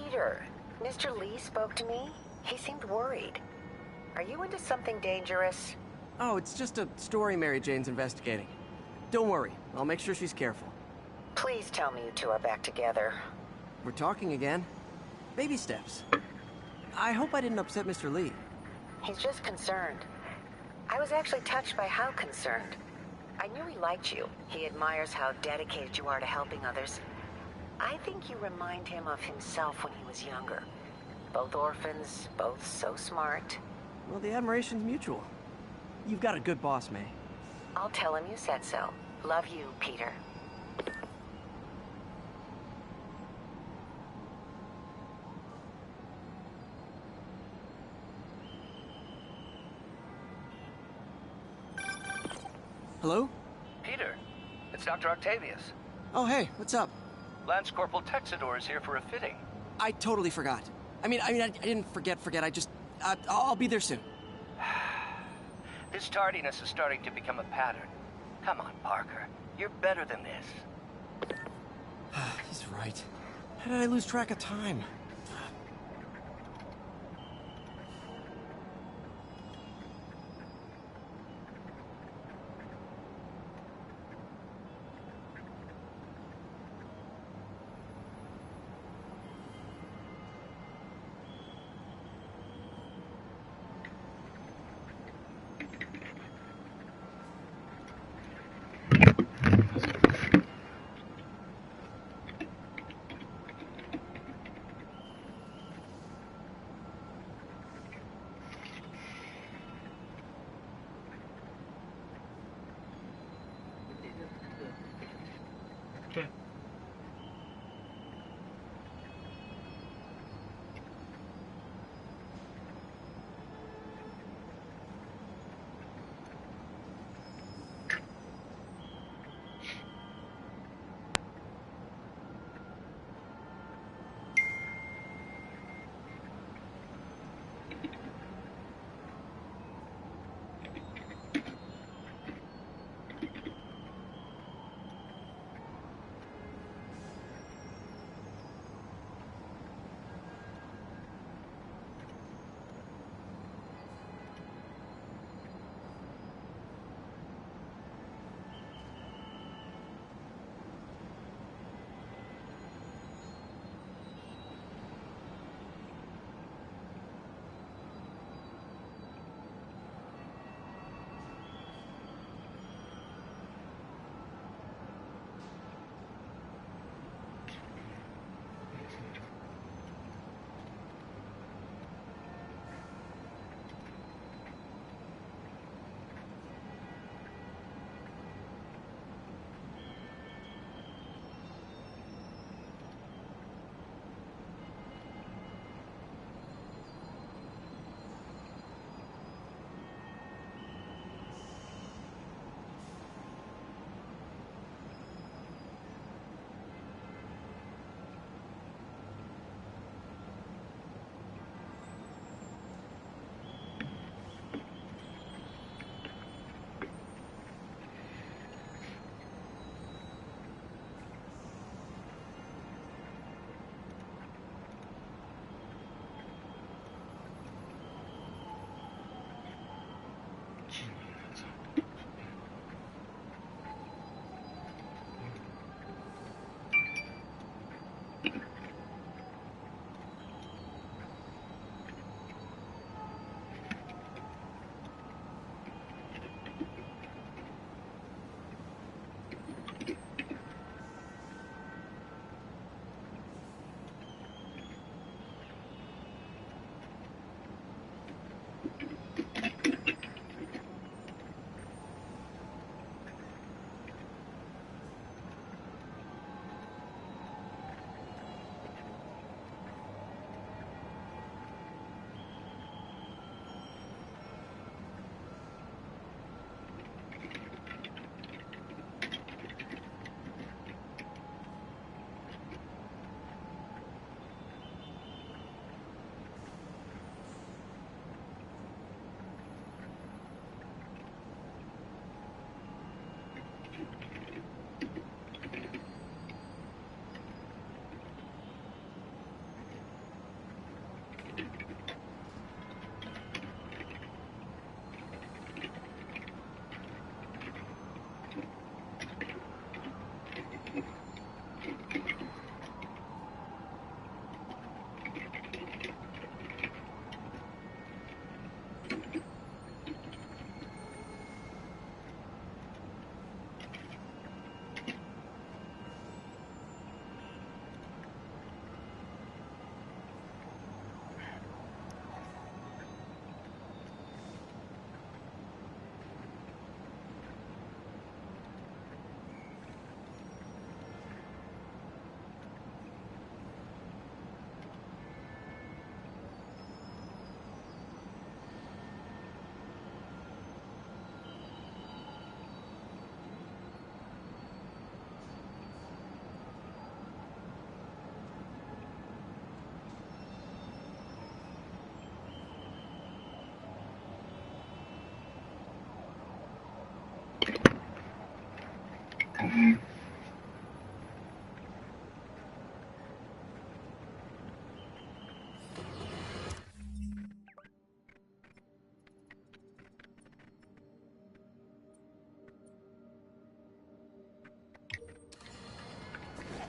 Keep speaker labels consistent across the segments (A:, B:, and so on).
A: Peter, Mr. Lee spoke to me. He seemed worried. Are you into something dangerous?
B: Oh, it's just a story Mary Jane's investigating. Don't worry, I'll make sure she's careful.
A: Please tell me you two are back together.
B: We're talking again. Baby steps. I hope I didn't upset Mr. Lee.
A: He's just concerned. I was actually touched by how concerned. I knew he liked you. He admires how dedicated you are to helping others. I think you remind him of himself when he was younger. Both orphans, both so smart.
B: Well, the admiration's mutual. You've got a good boss, May.
A: I'll tell him you said so. Love you, Peter.
B: Hello?
C: Peter, it's Dr. Octavius.
B: Oh, hey, what's up?
C: Lance Corporal Texador is here for a fitting.
B: I totally forgot. I didn't forget. I just... I'll be there soon.
C: This tardiness is starting to become a pattern. Come on, Parker. You're better than this.
B: He's right. How did I lose track of time?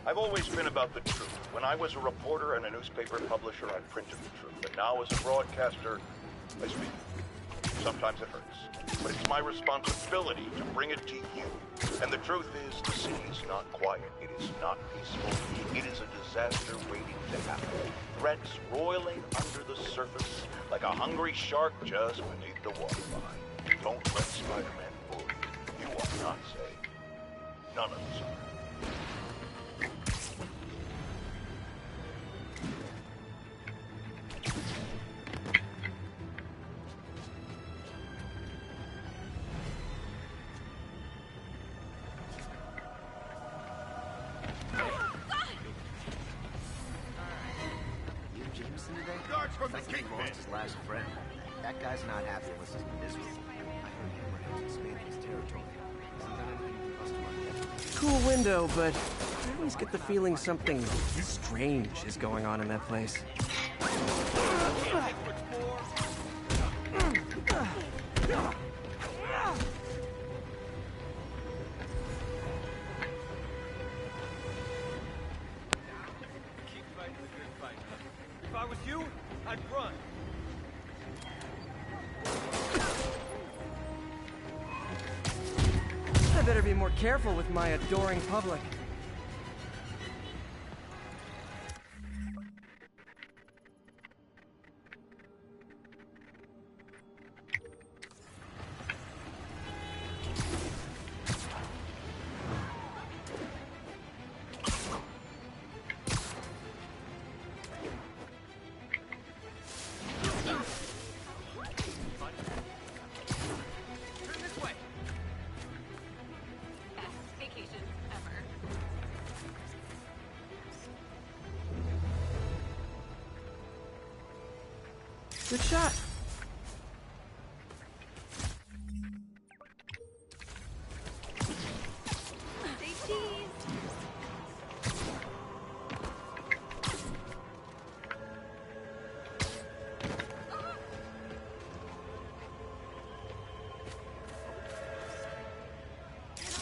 D: I've always been about the truth. When I was a reporter and a newspaper publisher, I printed the truth. And now as a broadcaster, I speak. Sometimes it hurts. But it's my responsibility to bring it to you. And the truth is, the city is not quiet. It is not peaceful. It is a disaster waiting to happen. Threats roiling under the surface like a hungry shark just beneath the waterline. Don't let Spider-Man fool you. You are not safe. None of us are.
E: Last friend. That guy's not happy unless he's miserable. I heard Hammerhead's expanding his territory. Hasn't done anything to bust him up yet.
B: Cool window, but I always get the feeling something strange is going on in that place.
F: If I was you, I'd run.
B: I better be more careful with my adoring public. Good shot.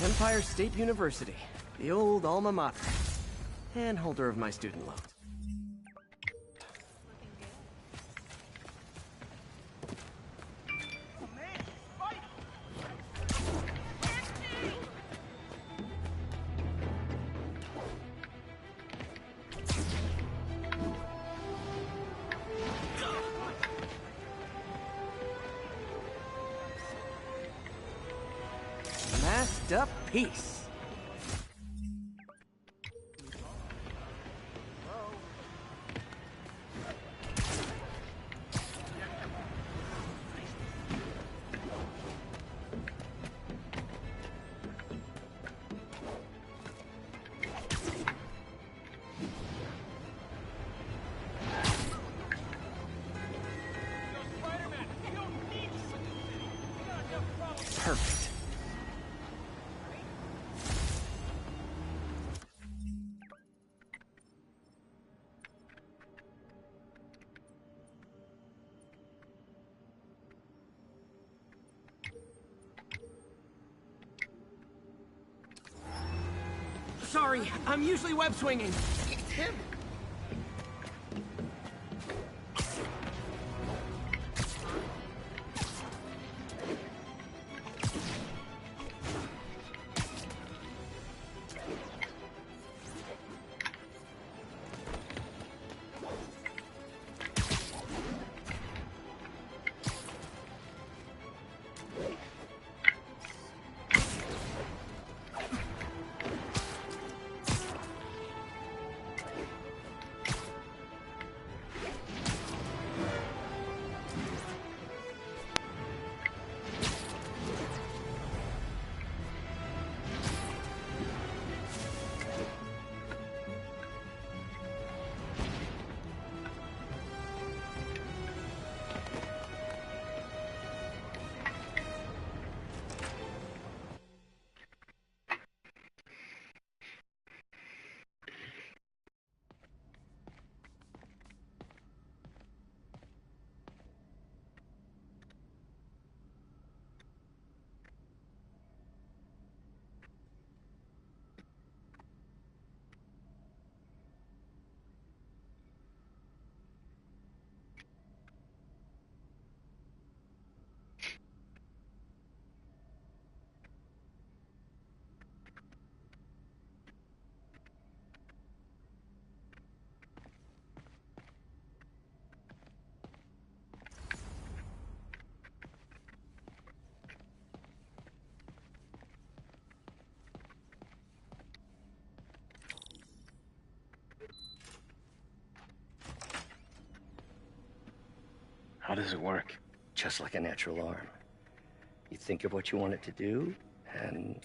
B: Empire State University, the old alma mater, and holder of my student loans. Masked up peace. Perfect. Sorry, I'm usually web swinging. It's him.
G: does it work?
C: Just like a natural arm. You think of what you want it to do, and...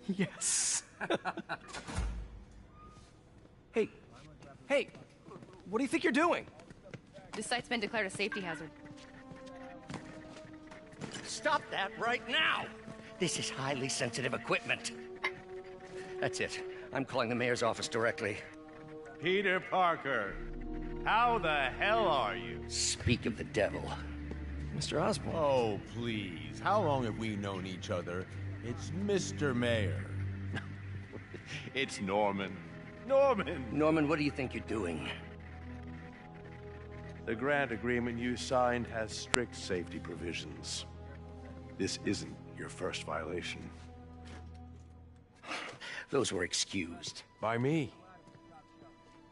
B: Yes. Hey, hey, what do you think you're doing?
H: This site's been declared a safety hazard.
C: Stop that right now! This is highly sensitive equipment. That's it. I'm calling the mayor's office directly.
I: Peter Parker, how the hell are you?
C: Speak of the devil.
B: Mr. Osborn.
I: Oh, please. How long have we known each other? It's Mr. Mayor. It's Norman. Norman!
C: Norman, what do you think you're doing?
I: The grant agreement you signed has strict safety provisions. This isn't your first violation.
C: Those were excused.
I: By me.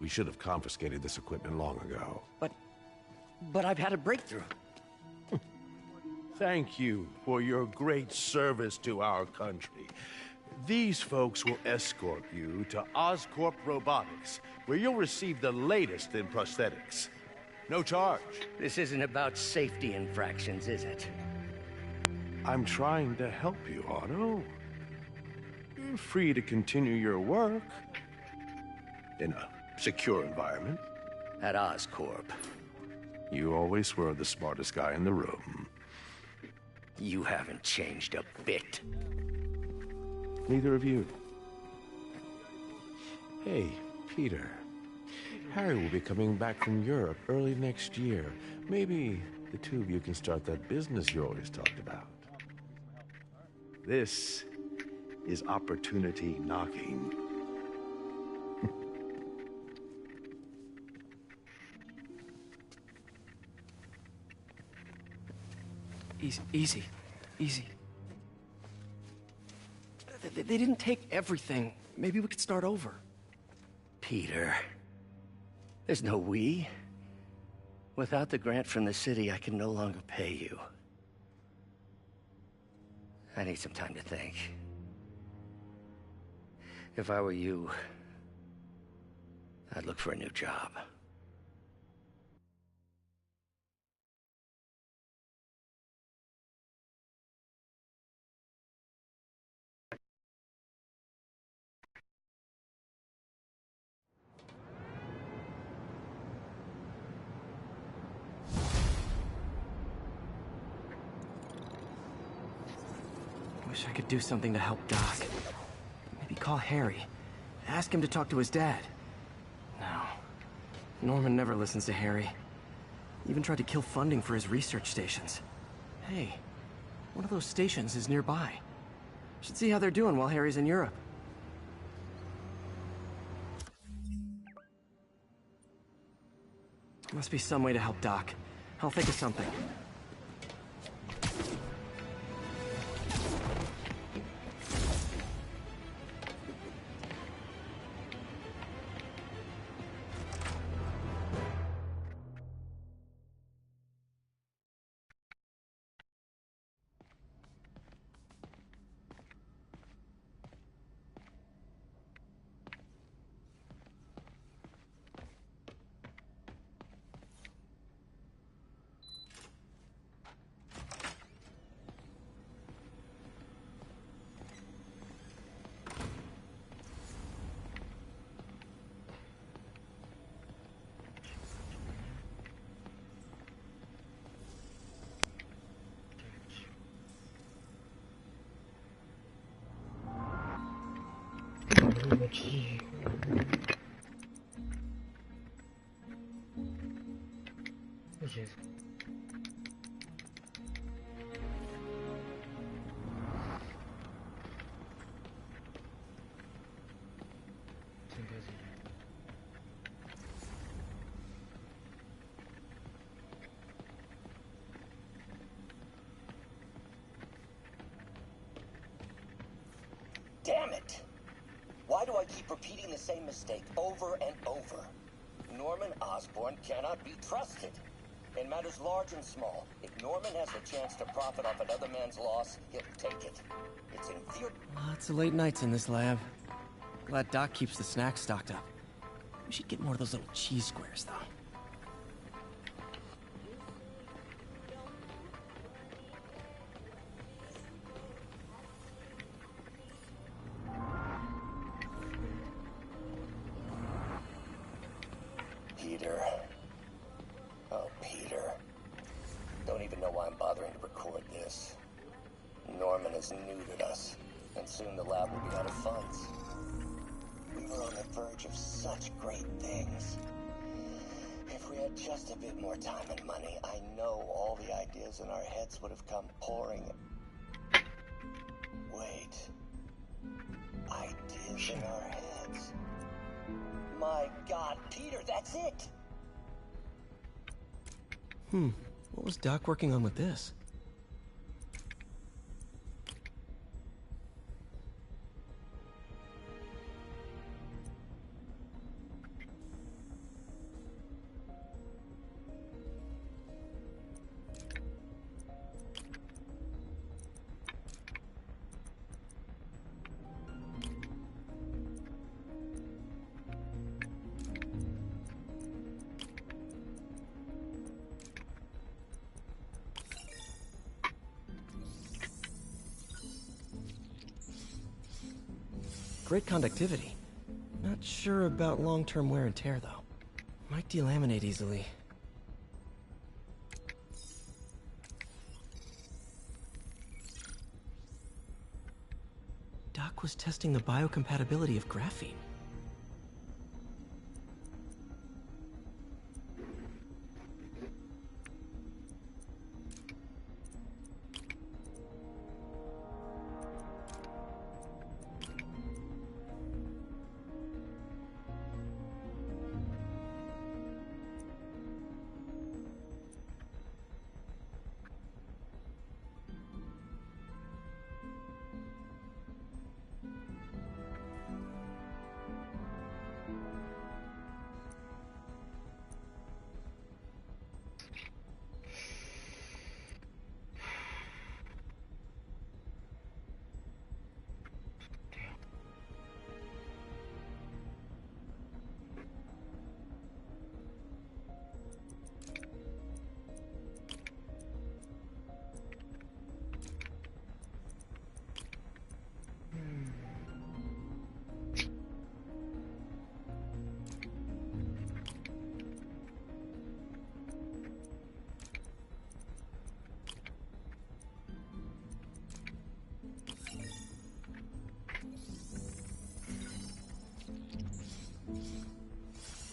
I: We should have confiscated this equipment long ago.
C: But I've had a breakthrough.
I: Thank you for your great service to our country. These folks will escort you to Oscorp Robotics, where you'll receive the latest in prosthetics. No charge.
C: This isn't about safety infractions, is it?
I: I'm trying to help you, Otto. You're free to continue your work in a secure environment.
C: At Oscorp.
I: You always were the smartest guy in the room.
C: You haven't changed a bit.
I: Neither of you. Hey, Peter. Harry will be coming back from Europe early next year. Maybe the two of you can start that business you always talked about. This is opportunity knocking.
B: Easy. They didn't take everything. Maybe we could start over.
C: Peter, there's no we. Without the grant from the city, I can no longer pay you. I need some time to think. If I were you, I'd look for a new job.
B: Wish I could do something to help Doc. Maybe call Harry. Ask him to talk to his dad. No. Norman never listens to Harry. Even tried to kill funding for his research stations. Hey, one of those stations is nearby. Should see how they're doing while Harry's in Europe. Must be some way to help Doc. I'll think of something.
C: Damn it! Why do I keep repeating the same mistake over and over? Norman Osborn cannot be trusted. In matters large and small, if Norman has the chance to profit off another man's loss, he'll take it. It's infuriating.
B: Lots of late nights in this lab. Glad Doc keeps the snacks stocked up. We should get more of those little cheese squares, though.
C: Peter. Oh, Peter. Don't even know why I'm bothering to record this. Norman has neutered us, and soon the lab will be out of funds. We were on the verge of such great things. If we had just a bit more time and money, I know all the ideas in our heads would have come pouring. Wait. Ideas in our heads. My God, Peter, that's it!
B: What was Doc working on with this? Great conductivity. Not sure about long-term wear and tear, though. Might delaminate easily. Doc was testing the biocompatibility of graphene.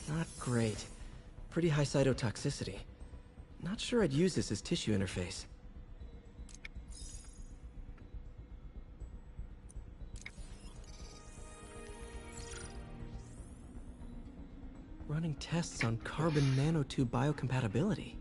B: Not great. Pretty high cytotoxicity. Not sure I'd use this as tissue interface. Running tests on carbon nanotube biocompatibility.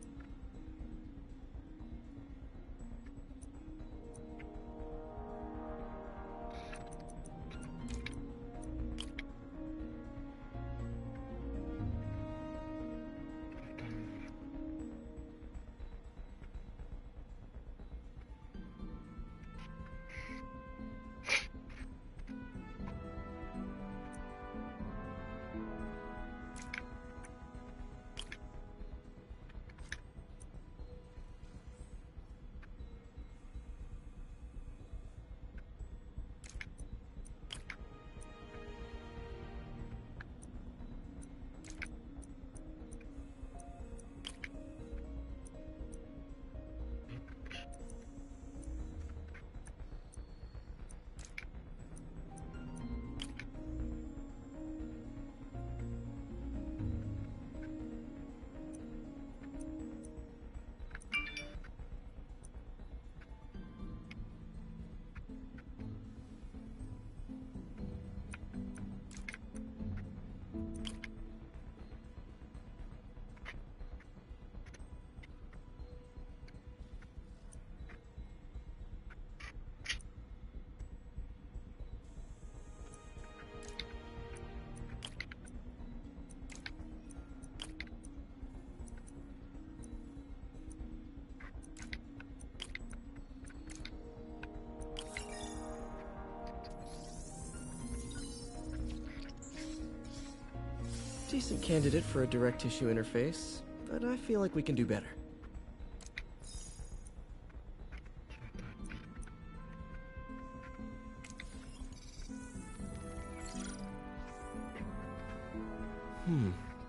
B: Decent candidate for a direct tissue interface, but I feel like we can do better.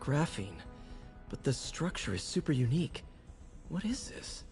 B: Graphene. But the structure is super unique. What is this?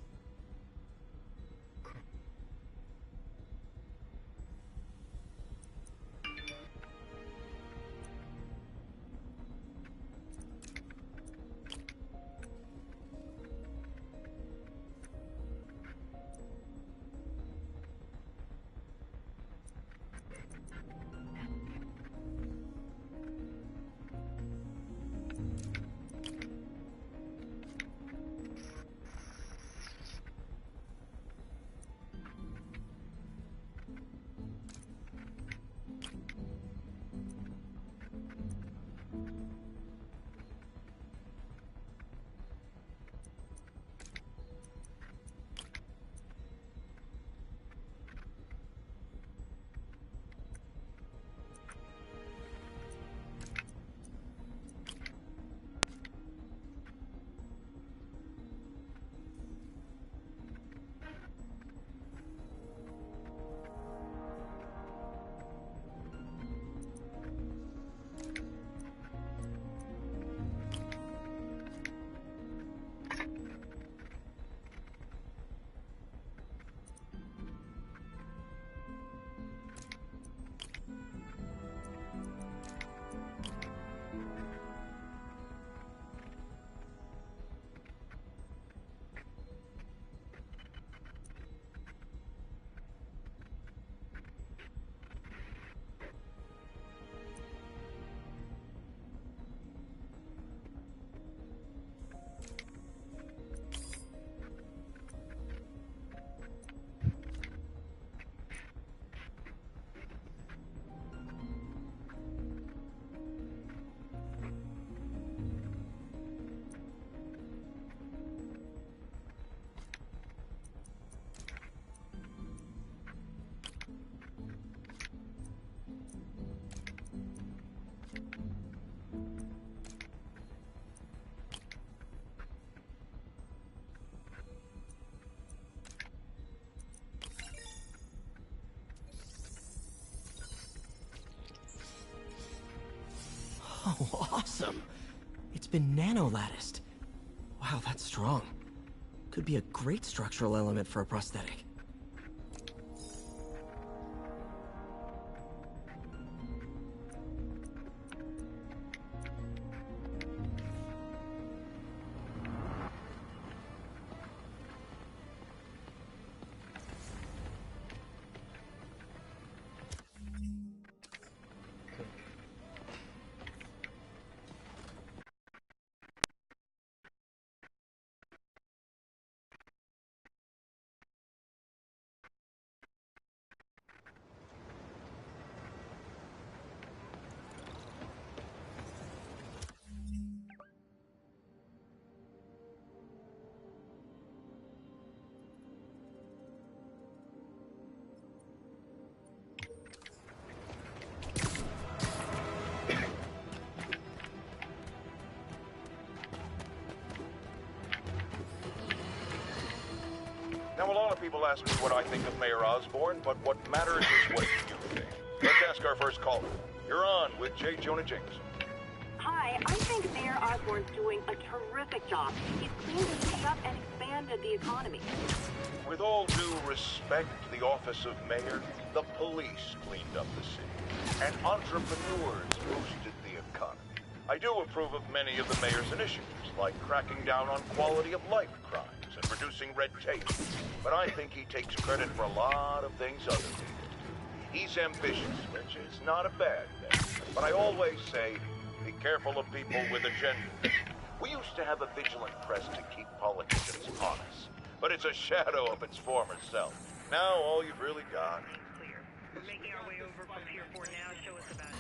B: Oh, awesome! It's been nano-latticed. Wow, that's strong. Could be a great structural element for a prosthetic.
D: Now, a lot of people ask me what I think of Mayor Osborn, but what matters is what you think. Let's ask our first caller. You're on with J. Jonah Jameson.
G: Hi, I think Mayor Osborn's doing a terrific job. He's cleaned the city up and expanded the economy.
D: With all due respect to the office of mayor, the police cleaned up the city, and entrepreneurs boosted the economy. I do approve of many of the mayor's initiatives, like cracking down on quality-of-life crimes and reducing red tape. But I think he takes credit for a lot of things other people do. He's ambitious, which is not a bad thing. But I always say, be careful of people with agendas. We used to have a vigilant press to keep politicians honest, but it's a shadow of its former self. Now all you've really got...
G: Clear. We're making our way over from Pier 4 now. Show us about it.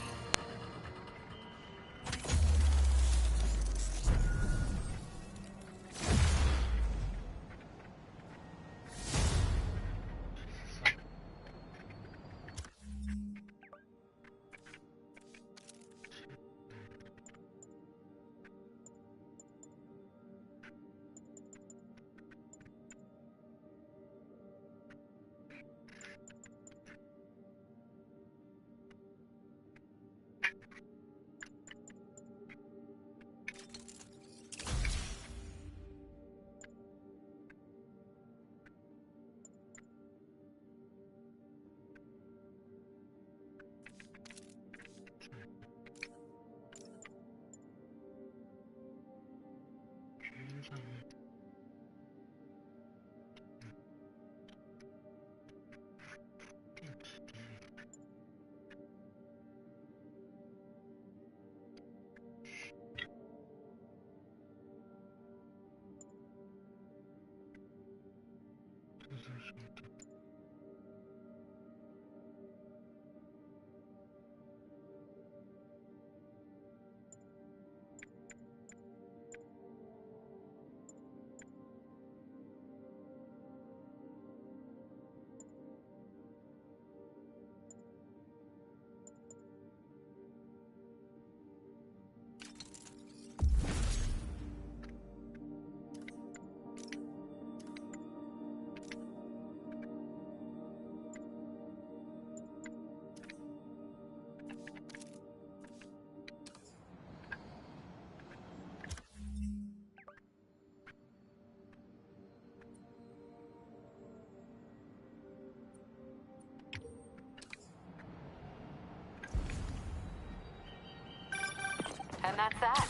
A: And that's that.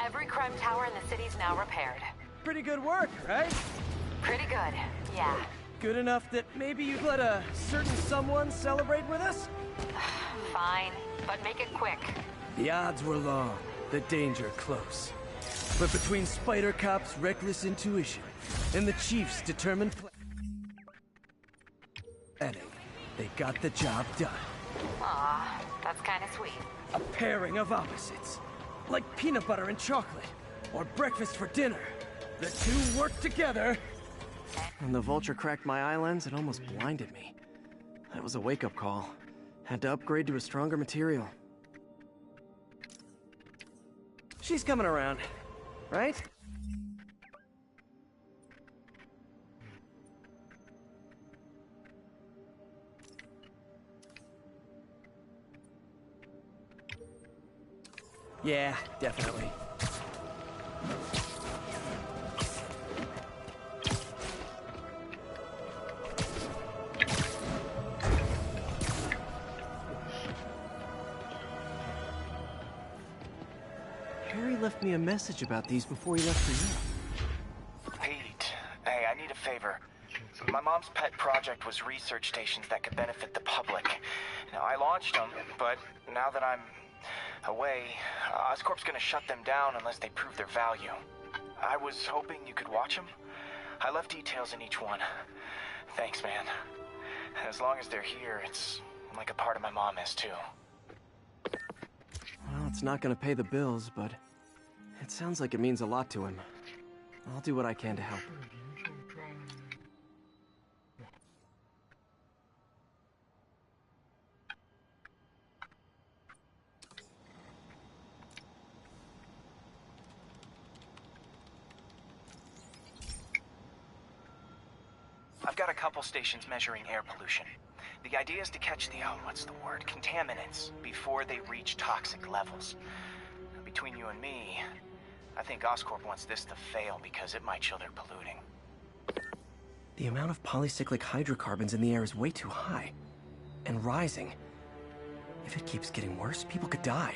A: Every crime tower in the city's now repaired.
B: Pretty good work, right?
A: Pretty good, yeah.
B: Good enough that maybe you'd let a certain someone celebrate with us?
A: Fine, but make it quick.
B: The odds were long, the danger close. But between Spider Cop's reckless intuition and the Chief's determined planning, they got the job done.
A: Aw, that's kinda sweet.
B: A pairing of opposites. Like peanut butter and chocolate, or breakfast for dinner. The two work together. When the vulture cracked my eye lens, it almost blinded me. That was a wake-up call. Had to upgrade to a stronger material. She's coming around, right? Yeah, definitely. Harry left me a message about these before he left for you.
J: Pete, hey, I need a favor. My mom's pet project was research stations that could benefit the public. Now, I launched them, but now that I'm away, Oscorp's gonna shut them down unless they prove their value. I was hoping you could watch them. I left details in each one. Thanks, man. As long as they're here, it's like a part of my mom is too.
B: Well, it's not gonna pay the bills, but it sounds like it means a lot to him. I'll do what I can to help.
J: I've got a couple stations measuring air pollution. The idea is to catch the, contaminants before they reach toxic levels. Between you and me, I think Oscorp wants this to fail because it might show they're polluting.
B: The amount of polycyclic hydrocarbons in the air is way too high. And rising. If it keeps getting worse, people could die.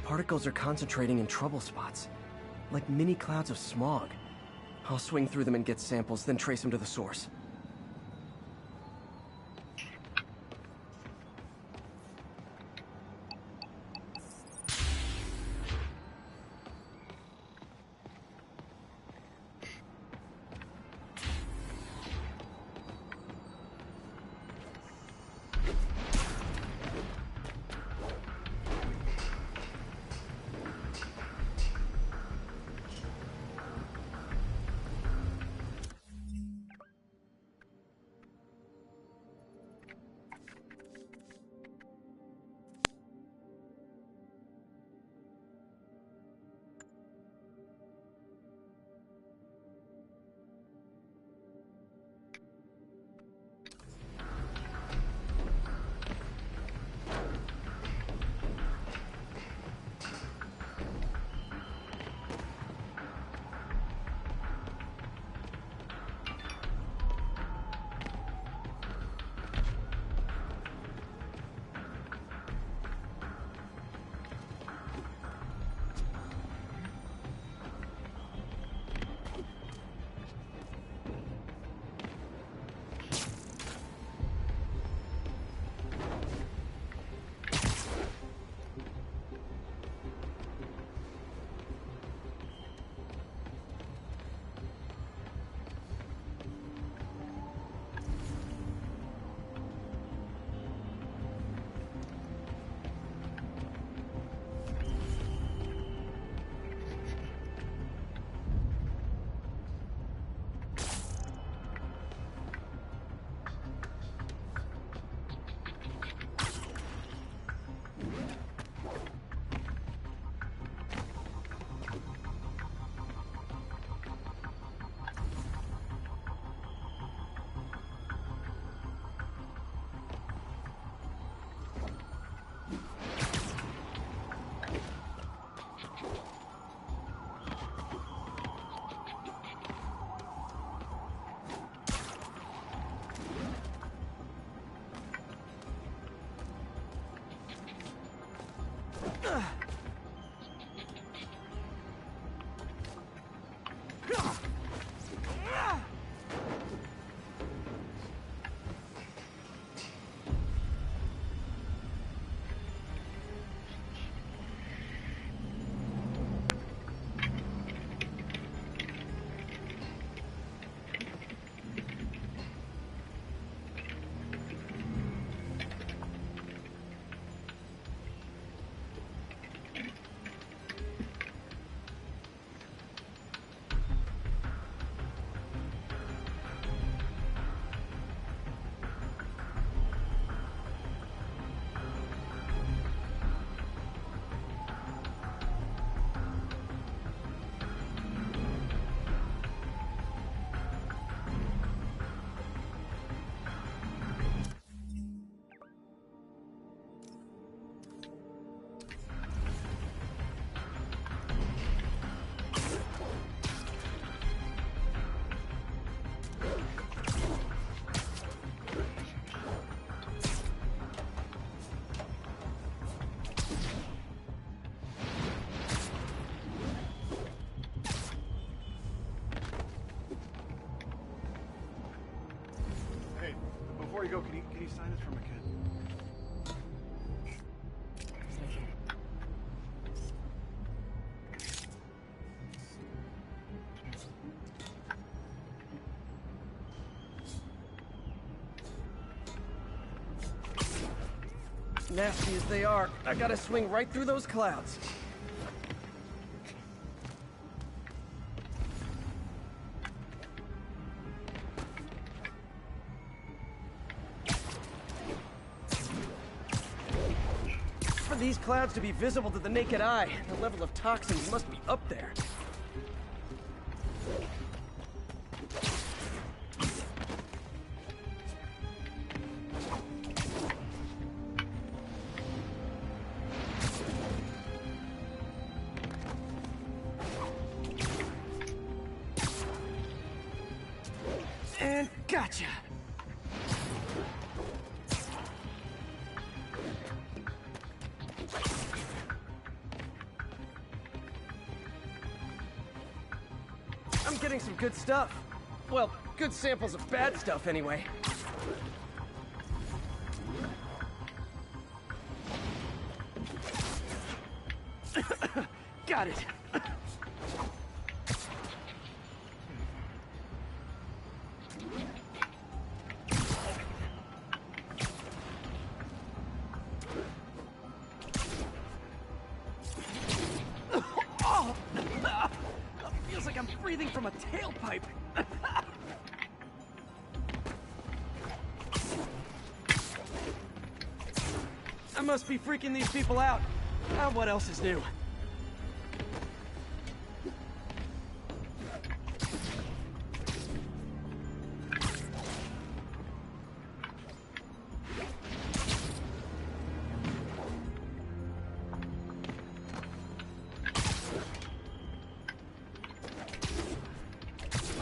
B: Particles are concentrating in trouble spots, like mini clouds of smog. I'll swing through them and get samples, then trace them to the source. Before you go, can you sign this for my kid? Thank you. Nasty as they are, I gotta swing right through those clouds. For these clouds to be visible to the naked eye, the level of toxins must be up there. And gotcha! I'm getting some good stuff. Well, good samples of bad stuff anyway. Got it. Oh! Feels like I'm breathing from a tailpipe. I must be freaking these people out. What else is new?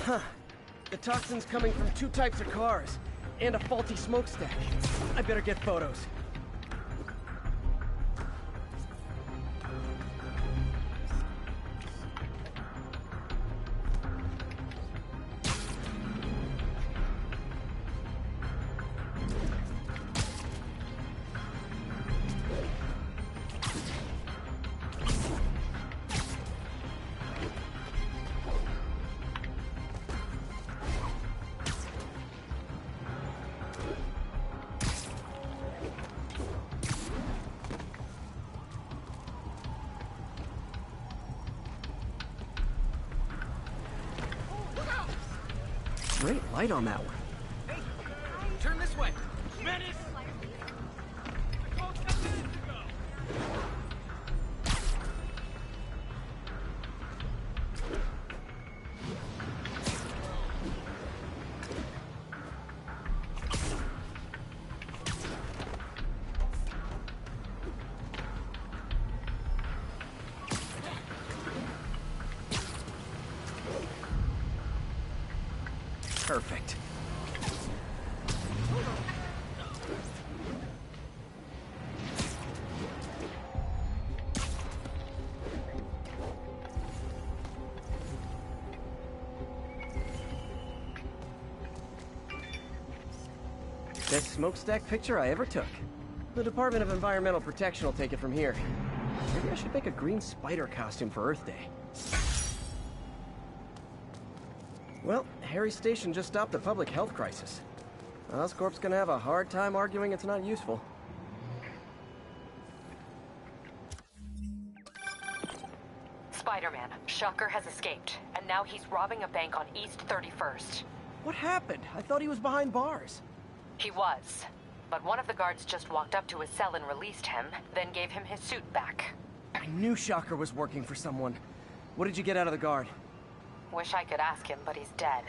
B: Huh. The toxin's coming from 2 types of cars, and a faulty smokestack. I better get photos. Great light on that one.
F: Hey, turn this way. Menace! I called 10 minutes ago.
B: Perfect. Best smokestack picture I ever took. The Department of Environmental Protection will take it from here. Maybe I should make a green spider costume for Earth Day. Well, Harry's station just stopped a public health crisis. Oscorp's gonna have a hard time arguing it's not useful.
K: Spider-Man, Shocker has escaped, and now he's robbing a bank on East 31st.
B: What happened? I thought he was behind bars.
K: He was, but one of the guards just walked up to his cell and released him, then gave him his suit back.
B: I knew Shocker was working for someone. What did you get out of the guard?
K: Wish I could ask him, but he's dead.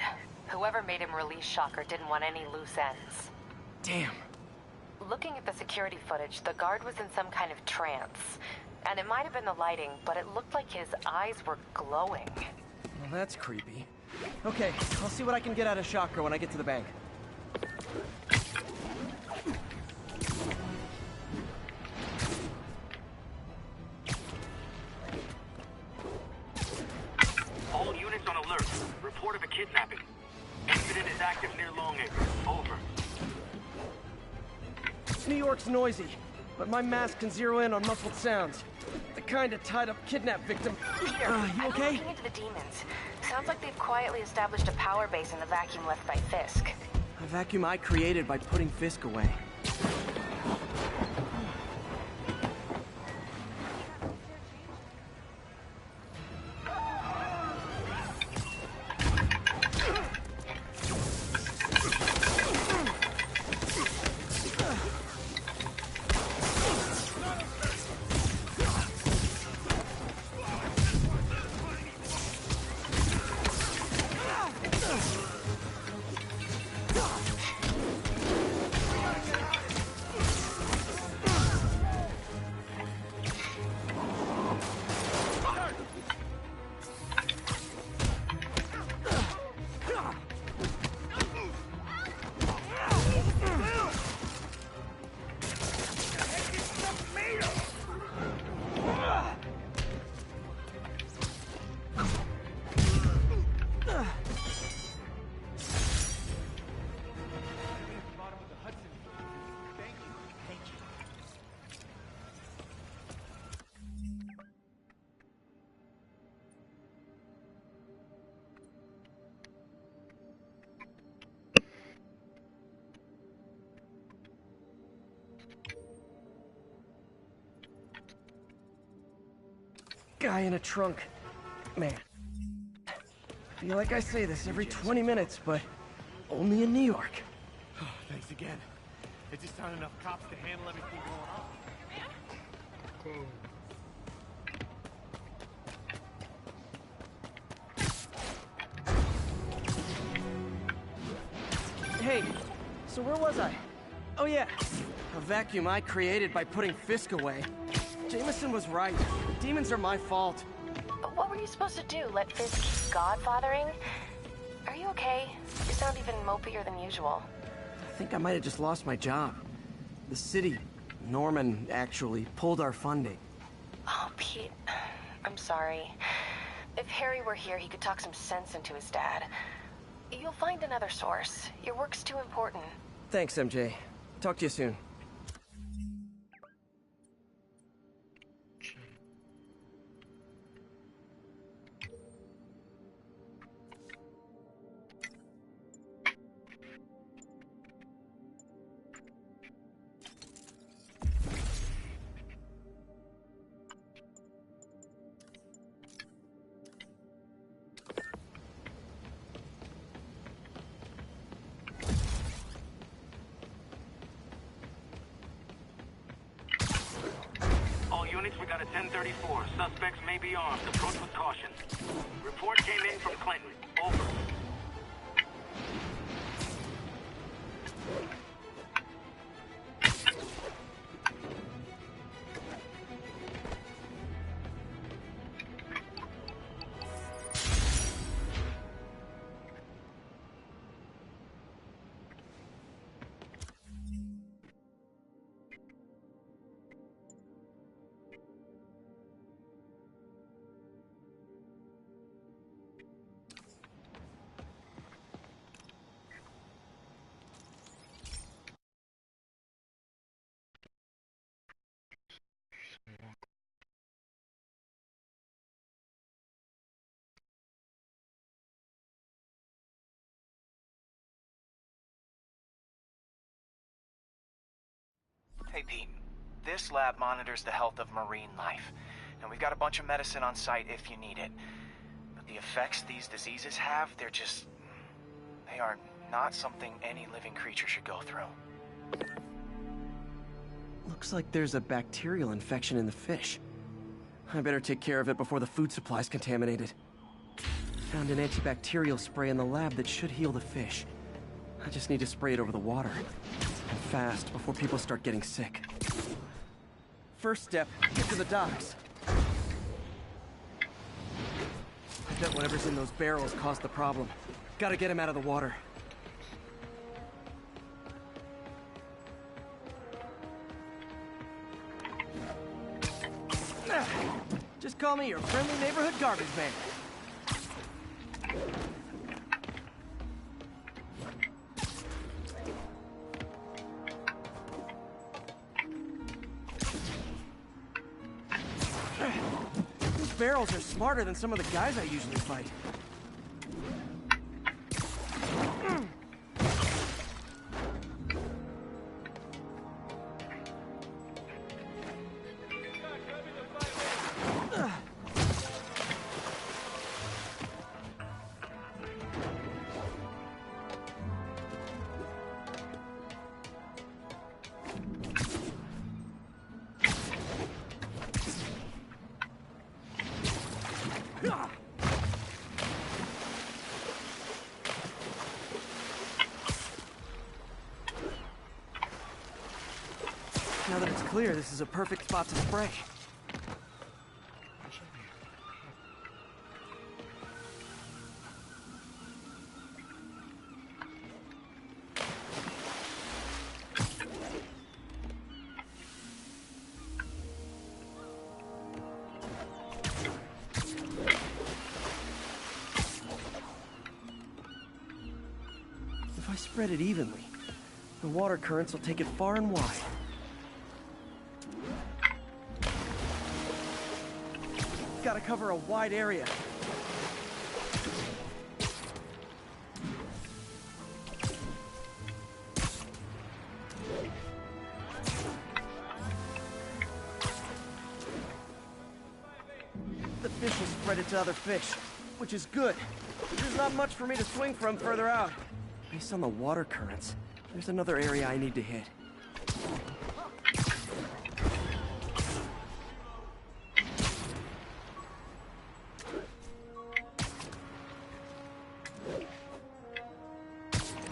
K: Whoever made him release Shocker didn't want any loose ends.
B: Damn.
K: Looking at the security footage, the guard was in some kind of trance. And it might have been the lighting, but it looked like his eyes were glowing.
B: Well, that's creepy. Okay, I'll see what I can get out of Shocker when I get to the bank.
L: All units on alert. Report of a kidnapping. Incident is active near Longacre. Over.
B: New York's noisy, but my mask can zero in on muffled sounds. The kind of tied-up kidnap victim.
K: Peter,
B: You okay?
K: I'm looking into the demons. Sounds like they've quietly established a power base in the vacuum left by Fisk.
B: A vacuum I created by putting Fisk away. Guy in a trunk. Man. Feel like I say this every 20 minutes, but only in New York.
I: Oh, thanks again. It's just not enough cops to handle everything going on.
B: Hey, so where was I? Oh yeah, a vacuum I created by putting Fisk away. Jameson was right. The demons are my fault.
K: But what were you supposed to do? Let Fisk keep godfathering? Are you okay? You sound even mopier than usual.
B: I think I might have just lost my job. The city, Norman, actually, pulled our funding.
K: Oh, Pete. I'm sorry. If Harry were here, he could talk some sense into his dad. You'll find another source. Your work's too important.
B: Thanks, MJ. Talk to you soon.
L: Units, we got a 1034. Suspects may be armed. Approach with caution. Report came in from Clinton. Over.
J: Hey, Pete. This lab monitors the health of marine life, and we've got a bunch of medicine on site if you need it. But the effects these diseases have, they are not something any living creature should go through.
B: Looks like there's a bacterial infection in the fish. I better take care of it before the food supply's contaminated. Found an antibacterial spray in the lab that should heal the fish. I just need to spray it over the water. And fast, before people start getting sick. First step, get to the docks. I bet whatever's in those barrels caused the problem. Gotta get him out of the water. Just call me your friendly neighborhood garbage man. barrels are smarter than some of the guys I usually fight. Now that it's clear, this is a perfect spot to spray. If I spread it evenly, the water currents will take it far and wide. Gotta cover a wide area. The fish will spread it to other fish, which is good. There's not much for me to swing from further out. Based on the water currents, there's another area I need to hit.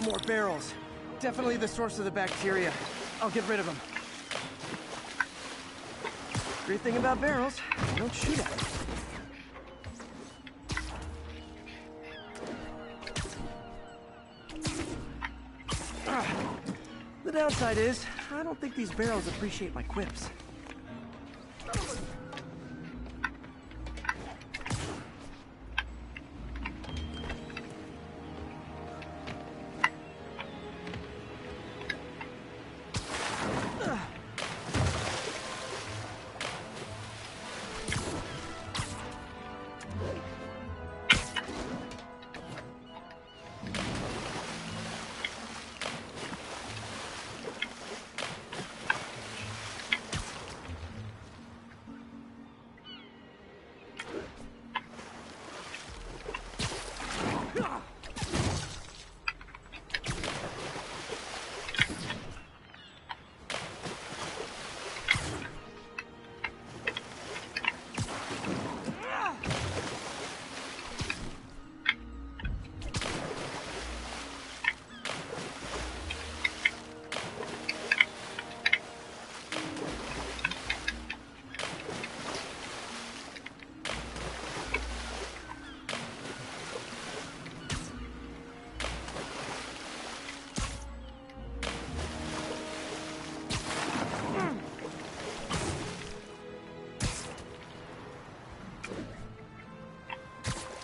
B: More barrels. Definitely the source of the bacteria. I'll get rid of them. Great thing about barrels, they don't shoot at me. The downside is, I don't think these barrels appreciate my quips.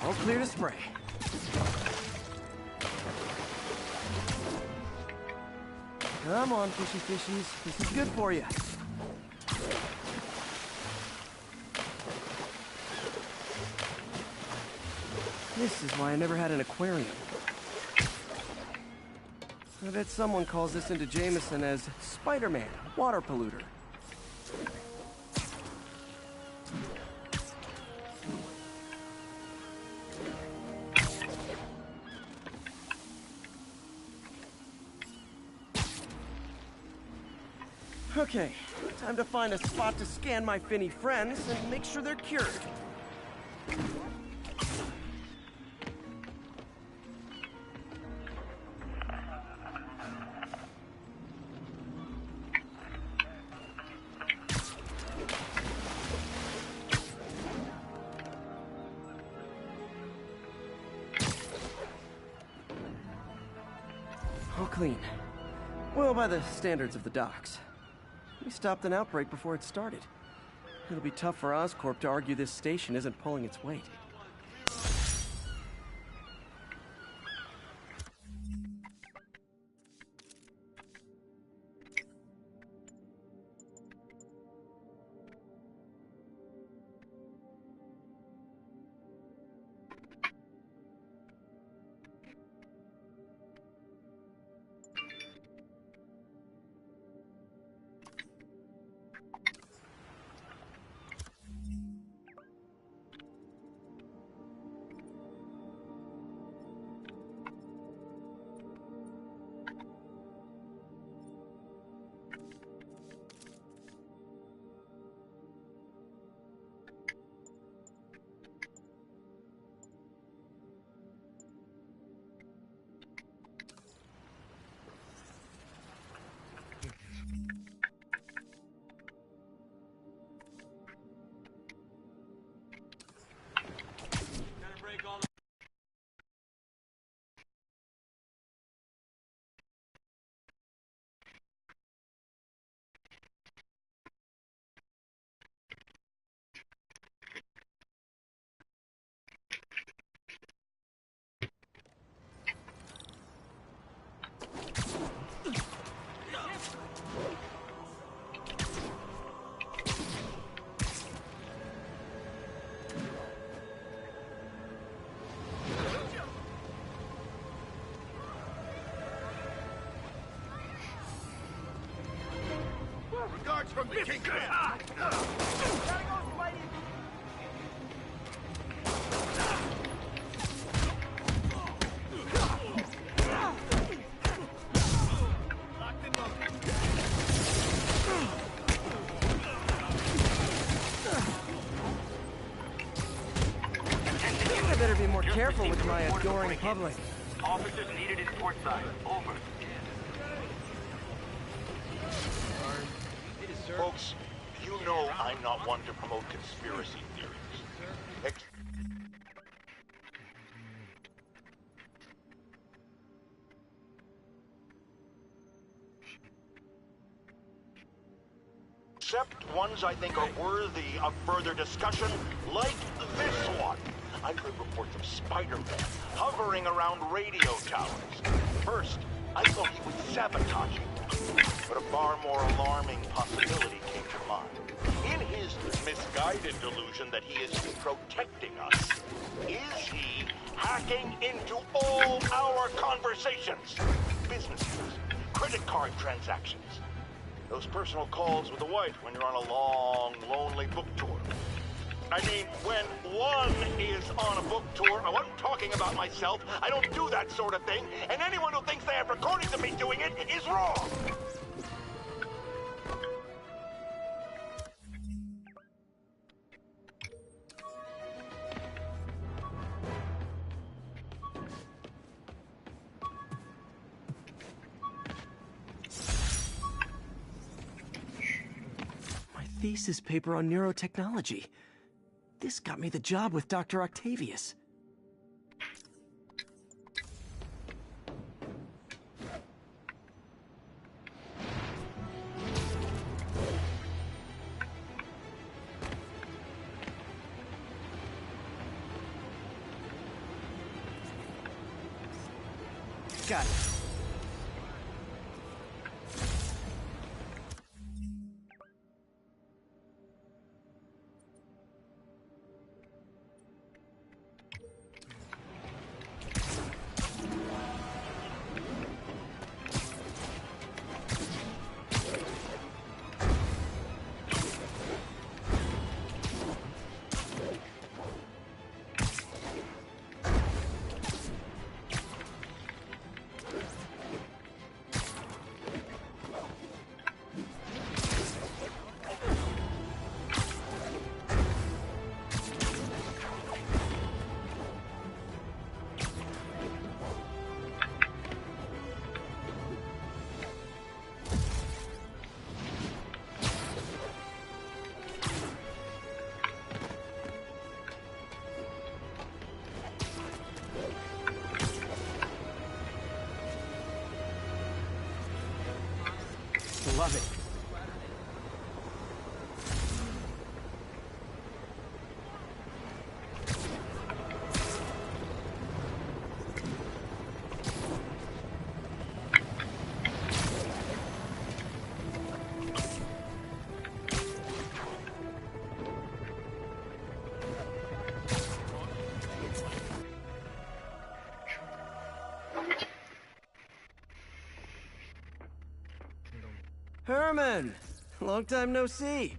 B: All clear to spray. Come on, fishy fishies. This is good for you. This is why I never had an aquarium. I bet someone calls this into Jameson as Spider-Man, water polluter. Okay, time to find a spot to scan my finny friends and make sure they're cured. All clean. Well, by the standards of the docks. We stopped an outbreak before it started. It'll be tough for Oscorp to argue this station isn't pulling its weight.
I: charge from the Kingpin!
B: I better be more careful with my adoring public.
L: Officers needed in port side. Over.
D: Folks, you know I'm not one to promote conspiracy theories. Except ones I think are worthy of further discussion, like this one. I've heard reports of Spider-Man hovering around radio towers. First, I thought he was sabotaging them, but a far more alarming possibility came to mind. In his misguided delusion that he is protecting us, is he hacking into all our conversations? Business deals, credit card transactions, those personal calls with the wife when you're on a long, lonely book tour. I mean, when one is on a book tour, I wasn't talking about myself. I don't do that sort of thing, and anyone who thinks they have recordings of me doing it is wrong.
B: My thesis paper on neurotechnology. This got me the job with Dr. Octavius. Got it. Love it. Herman! Long time no see.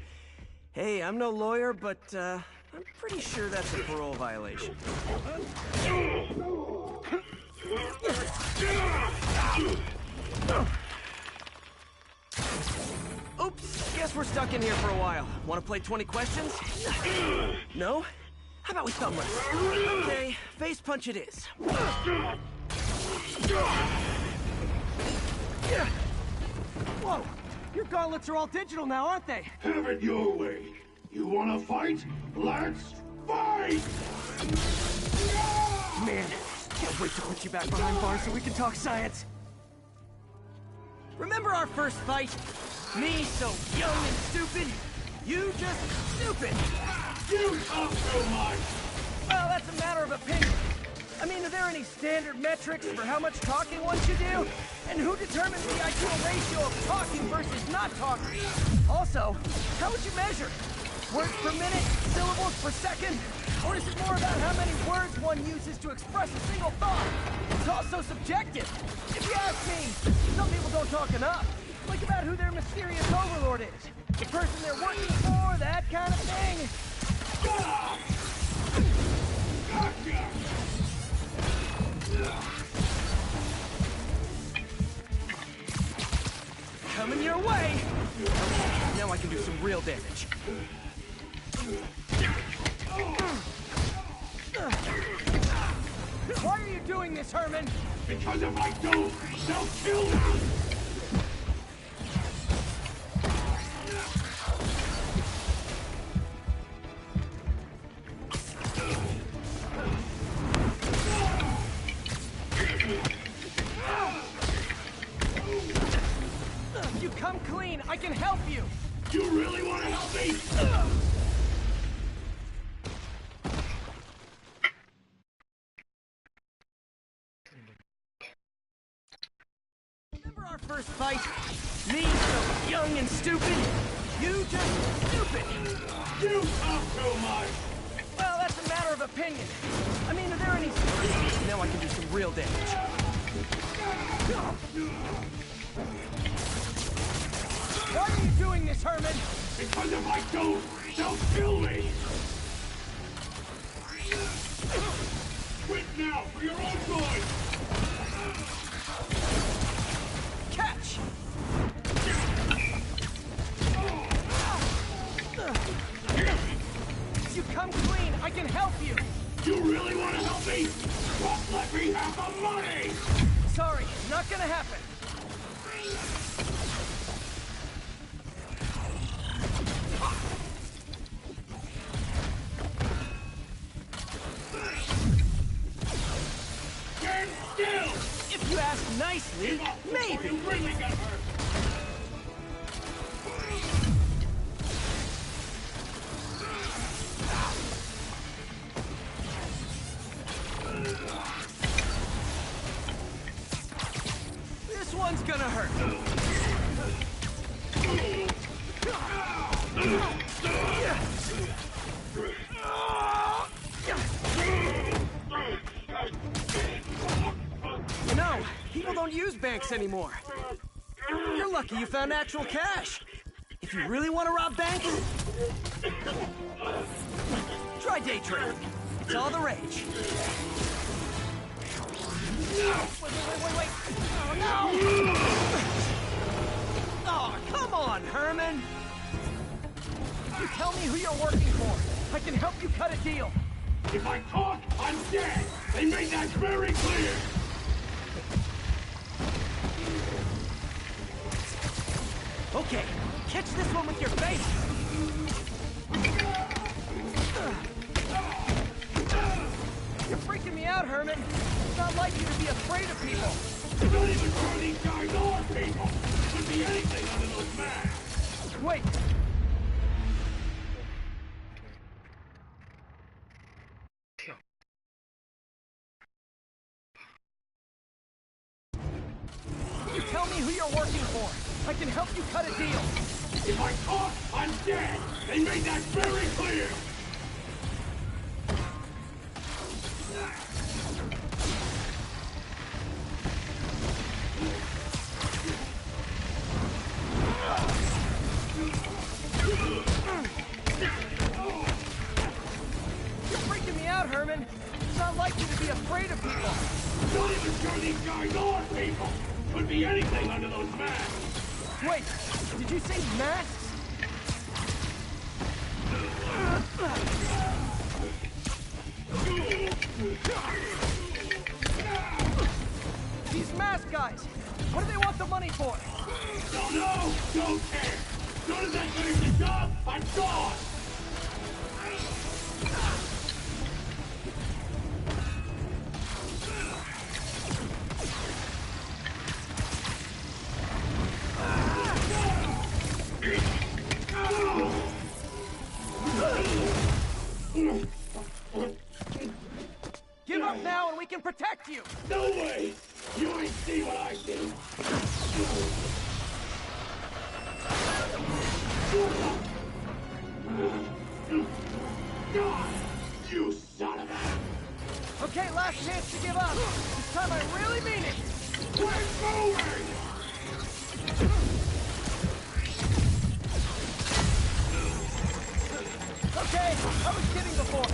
B: Hey, I'm no lawyer, but, I'm pretty sure that's a parole violation. Oops, guess we're stuck in here for a while. Want to play 20 questions? No? How about we thumb wrestle? Okay, face punch it is. Whoa! Your gauntlets are all digital now, aren't they?
M: Have it your way. You wanna fight? Let's fight!
B: Man, can't wait to put you back behind bars so we can talk science. Remember our first fight? Me so young and stupid, you just stupid.
M: You talk too much!
B: Well, that's a matter of opinion. I mean, are there any standard metrics for how much talking one should do? And who determines the ideal ratio of talking versus not talking? Also, how would you measure? Words per minute? Syllables per second? Or is it more about how many words one uses to express a single thought? It's also subjective. If you ask me, some people don't talk enough. Like about who their mysterious overlord is. The person they're working for, that kind of thing. Coming your way! Now I can do some real damage. Why are you doing this, Herman?
M: Because if I don't, they'll kill me!
B: If you come clean, I can help you!
M: You really want to help me?
B: Remember our first fight? Me, so young and stupid. You just stupid.
M: You talk too much!
B: Well, that's a matter of opinion. I mean, are there any... Now I can do some real damage. Why are you doing this, Herman?
M: Because if I don't, they'll kill me! Quit now, for your own good!
B: Catch! If you come clean, I can help you!
M: You really want to help me? Well, let me have the money!
B: Sorry, not gonna happen.
M: Stand still!
B: If you ask nicely, maybe.
M: You really got hurt!
B: This one's gonna hurt. You know, people don't use banks anymore. You're lucky you found actual cash. If you really want to rob banks, try day trading. It's all the rage. Wait. Oh, no! Oh, come on, Herman! You tell me who you're working for. I can help you cut a deal.
M: If I talk, I'm dead! They made that very clear!
B: Okay, catch this one with your face! You're freaking me out, Herman. It's not like you to be afraid of people.
M: Don't even sure these guys are people! Could be anything under those masks!
B: Wait! You tell me who you're working for. I can help you cut a deal.
M: If I talk, I'm dead! They made that very clear!
B: You're freaking me out, Herman. It's not like you to be afraid of people.
M: Not even sure these guys are people! Could be anything under those masks!
B: Wait, did you say masks? These mask guys, what do they want the money for?
M: Don't know! Don't care! As soon as I finish the job, I'm gone!
B: Give up now and we can protect you!
M: No way! You ain't see what I see! You son of a...
B: Okay, last chance to give up. This time I really mean it.
M: We're moving!
B: Okay, I was kidding before.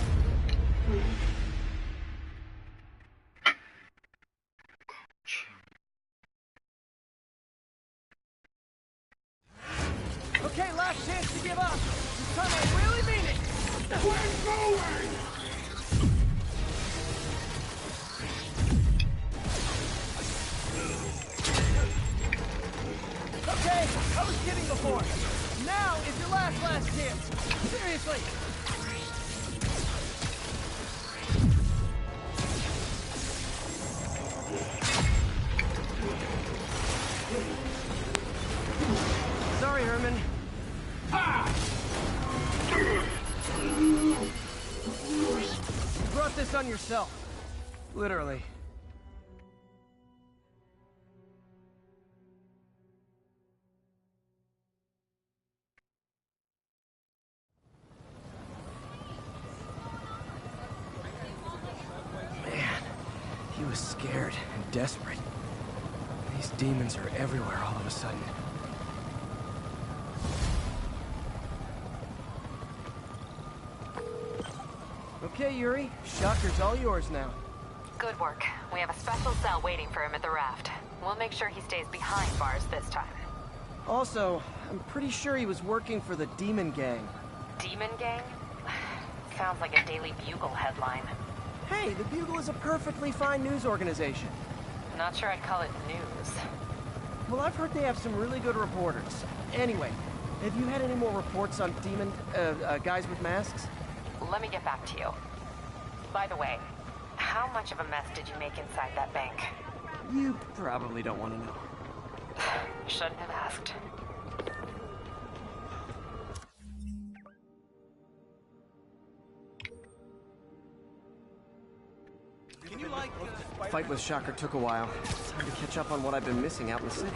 B: Okay, last chance to give up. This time I really mean it.
M: We're going!
B: Okay, I was kidding before. Now is your last chance. Seriously. Sorry, Herman. You brought this on yourself. Literally. Man, he was scared and desperate. These demons are everywhere all of a sudden. Okay, Yuri. Shocker's all yours now.
N: Good work. We have a special cell waiting for him at the raft. We'll make sure he stays behind bars this time.
B: Also, I'm pretty sure he was working for the Demon Gang.
N: Demon Gang? Sounds like a Daily Bugle headline.
B: Hey, the Bugle is a perfectly fine news organization.
N: Not sure I'd call it news.
B: Well, I've heard they have some really good reporters. Anyway, have you had any more reports on guys with masks?
N: Let me get back to you. By the way, how much of a mess did you make inside that bank?
B: You probably don't want to know.
N: Shouldn't have asked.
B: Fight with Shocker took a while. Time to catch up on what I've been missing out in the city.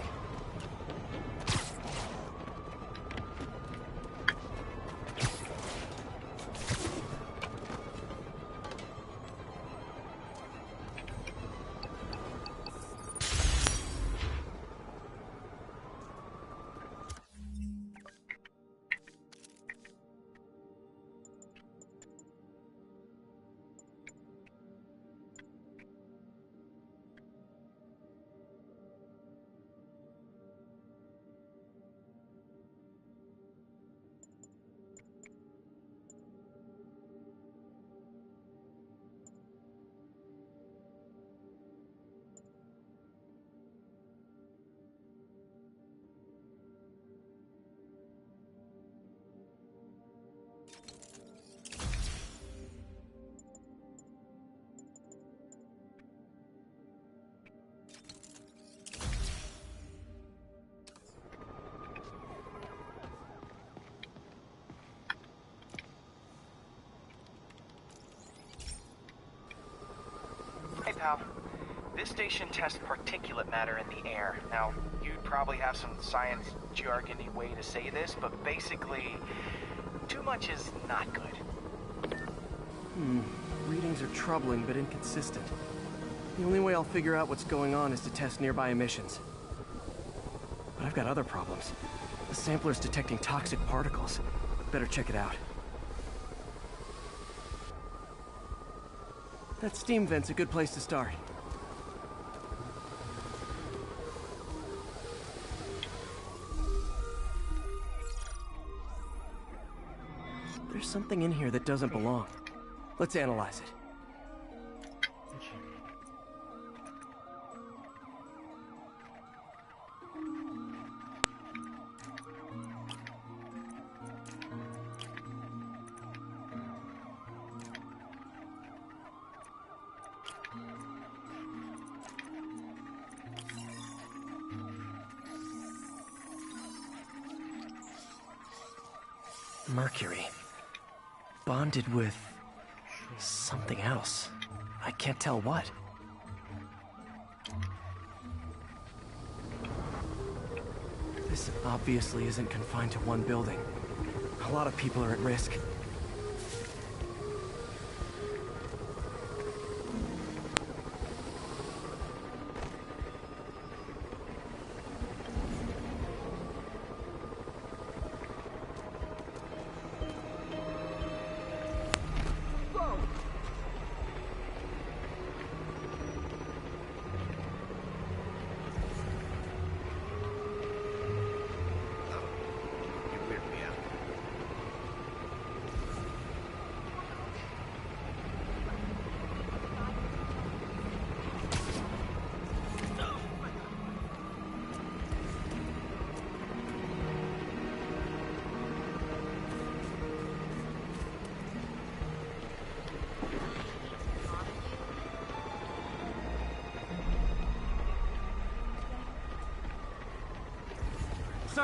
J: Hey, pal. This station tests particulate matter in the air. Now, you'd probably have some science jargony way to say this, but basically, too much is not good.
B: Readings are troubling but inconsistent. The only way I'll figure out what's going on is to test nearby emissions. But I've got other problems. The sampler's detecting toxic particles. Better check it out. That steam vent's a good place to start. There's something in here that doesn't belong. Let's analyze it. Mercury. Bonded with something else. I can't tell what. This obviously isn't confined to one building. A lot of people are at risk.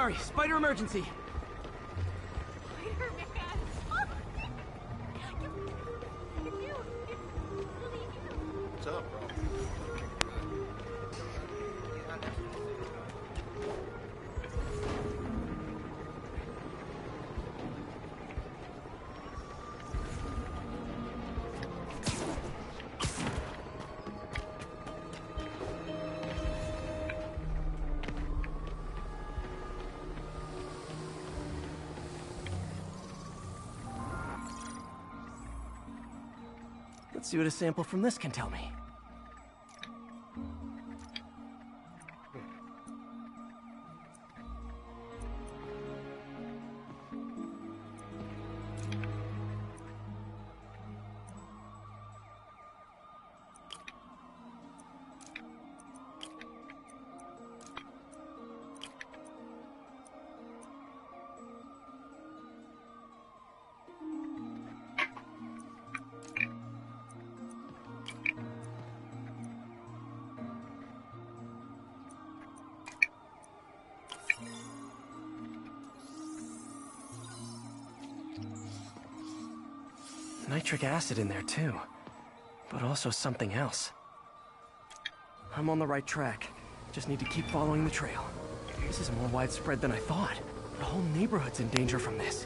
B: Sorry, spider emergency.
I: What's up, bro?
B: Let's see what a sample from this can tell me. Nitric acid in there too, but also something else. I'm on the right track. Just need to keep following the trail. This is more widespread than I thought. The whole neighborhood's in danger from this.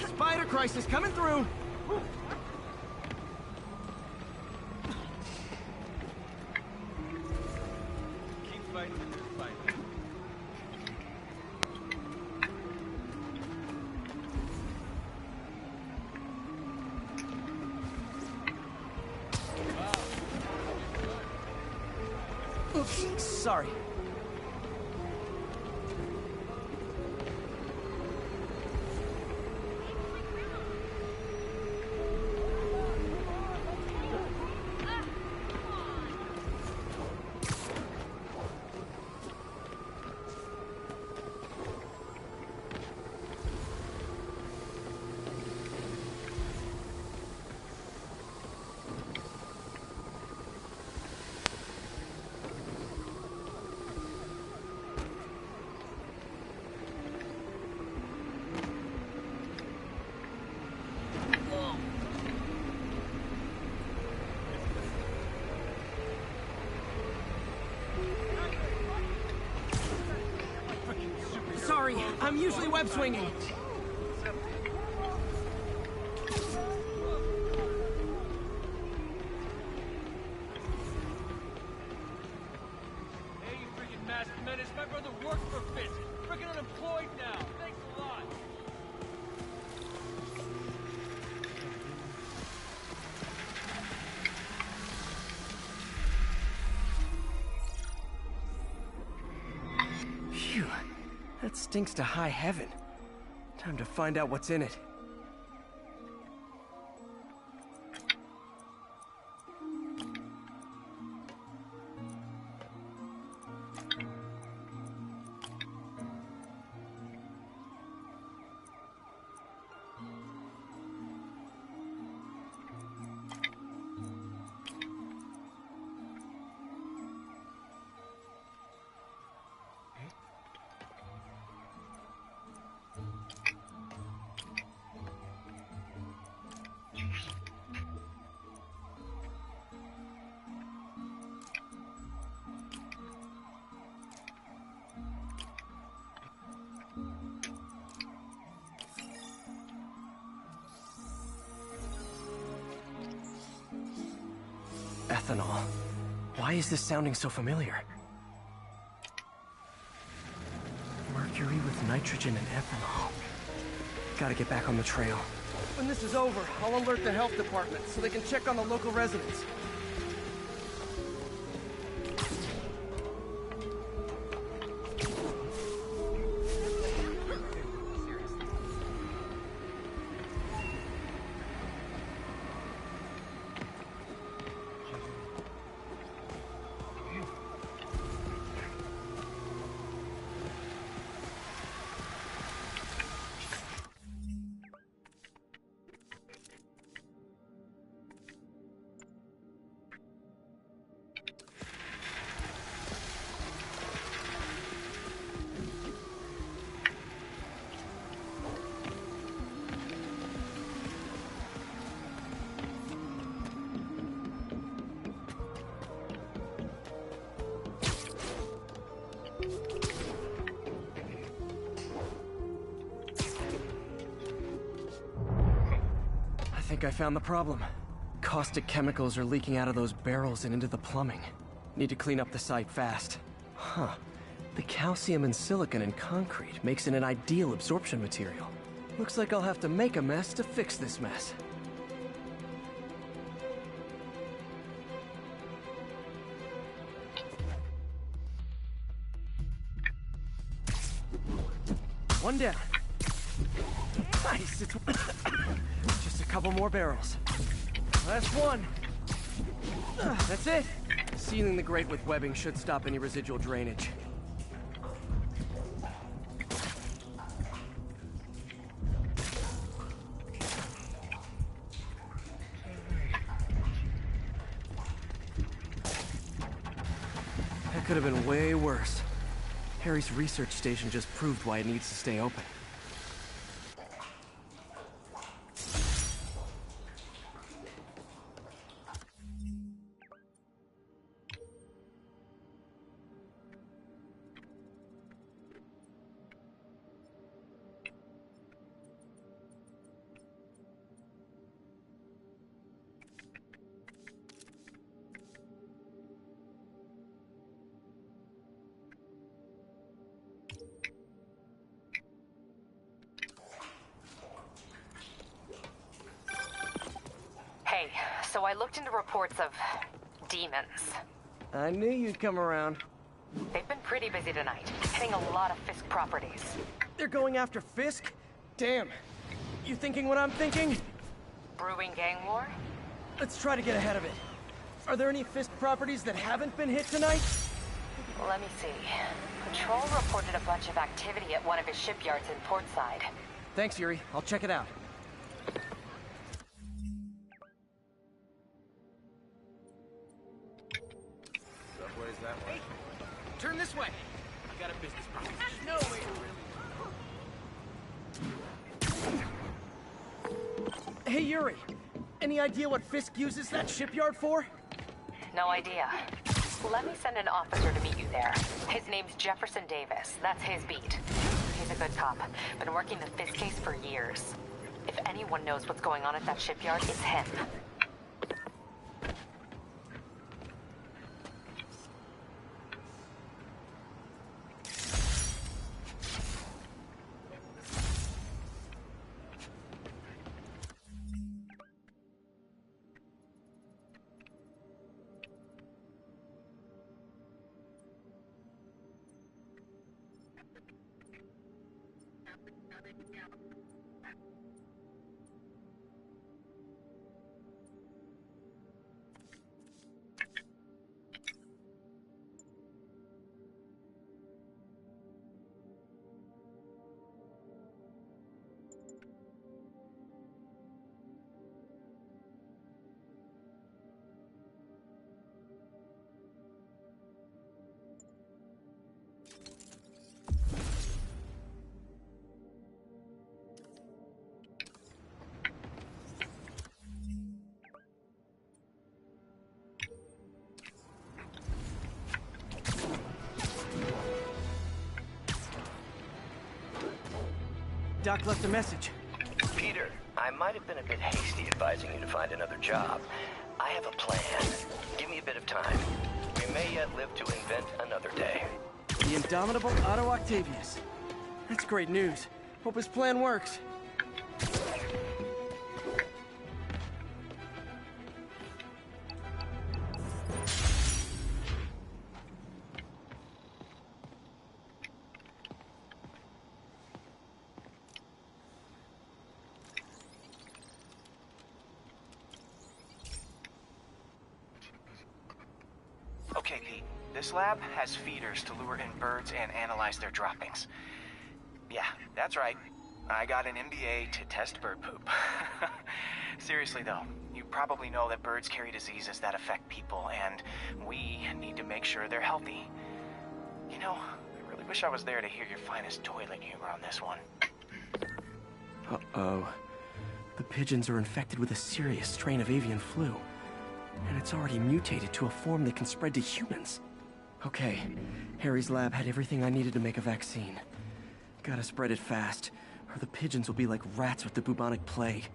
B: Spider crisis coming through!
F: Keep fighting the good fight.
B: Oops, sorry. Sorry, I'm usually web swinging.
F: Hey, you freaking masked menace. My brother works for Fitz. Freaking unemployed now. Thanks a lot.
B: Phew, that stinks to high heaven. Time to find out what's in it. Ethanol. Why is this sounding so familiar? Mercury with nitrogen and ethanol. Gotta get back on the trail. When this is over, I'll alert the health department so they can check on the local residents. think I found the problem. Caustic chemicals are leaking out of those barrels and into the plumbing. Need to clean up the site fast. Huh. The calcium and silicon in concrete makes it an ideal absorption material. Looks like I'll have to make a mess to fix this mess. One down. Nice, it's just a couple more barrels. Last one. That's it. Sealing the grate with webbing should stop any residual drainage. That could have been way worse. Harry's research station just proved why it needs to stay open.
N: Hey, so I looked into reports of demons.
B: I knew you'd come around.
N: They've been pretty busy tonight, hitting a lot of Fisk properties.
B: They're going after Fisk? Damn. You thinking what I'm thinking?
N: Brewing gang war?
B: Let's try to get ahead of it. Are there any Fisk properties that haven't been hit tonight?
N: Let me see. Patrol reported a bunch of activity at one of his shipyards in Portside.
B: Thanks, Yuri. I'll check it out.
E: Subway's that way.
F: Turn this way. I got a business problem. There's no way to really...
B: Hey, Yuri. Any idea what Fisk uses that shipyard for?
N: No idea. Let me send an officer to meet you there. His name's Jefferson Davis. That's his beat. He's a good cop. Been working the Fisk case for years. If anyone knows what's going on at that shipyard, it's him.
B: Doc left a message.
C: Peter, I might have been a bit hasty advising you to find another job. I have a plan. Give me a bit of time. We may yet live to invent another day.
B: The indomitable Otto Octavius. That's great news. Hope his plan works.
J: Okay, Pete. This lab has feeders to lure in birds and analyze their droppings. Yeah, that's right. I got an MBA to test bird poop. Seriously though, you probably know that birds carry diseases that affect people, and we need to make sure they're healthy. You know, I really wish I was there to hear your finest toilet humor on this one.
B: Uh-oh. The pigeons are infected with a serious strain of avian flu. And it's already mutated to a form that can spread to humans. Okay, Harry's lab had everything I needed to make a vaccine. Gotta spread it fast, or the pigeons will be like rats with the bubonic plague.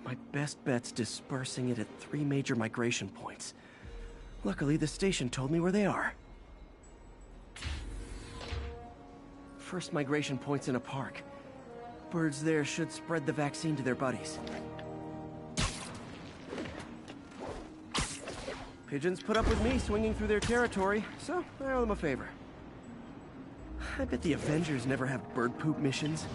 B: My best bet's dispersing it at 3 major migration points. Luckily, the station told me where they are. First migration point's in a park. Birds there should spread the vaccine to their buddies. Pigeons put up with me swinging through their territory, so I owe them a favor. I bet the Avengers never have bird poop missions.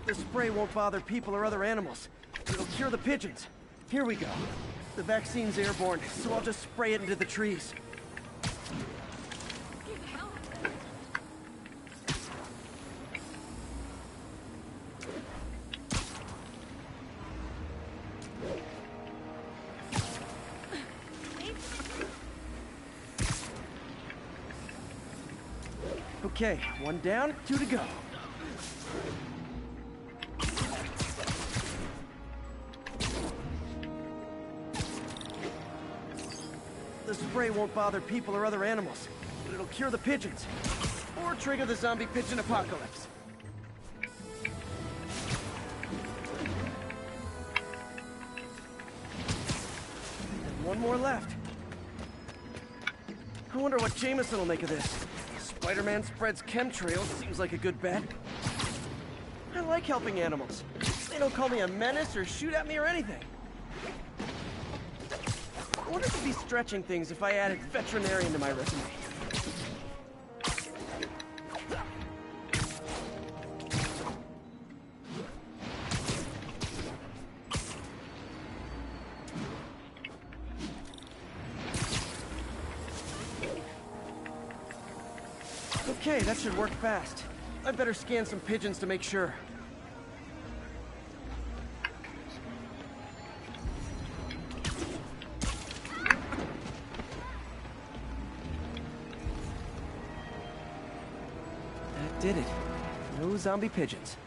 B: The spray won't bother people or other animals. It'll cure the pigeons. Here we go. The vaccine's airborne, so I'll just spray it into the trees. Okay, 1 down, 2 to go. The spray won't bother people or other animals, but it'll cure the pigeons. Or trigger the zombie pigeon apocalypse. And 1 more left. I wonder what Jameson will make of this. Spider-Man spreads chemtrails, seems like a good bet. I like helping animals. They don't call me a menace or shoot at me or anything. I wonder if I'd be stretching things if I added veterinarian to my resume. Okay, that should work fast. I better scan some pigeons to make sure. That did it. No zombie pigeons.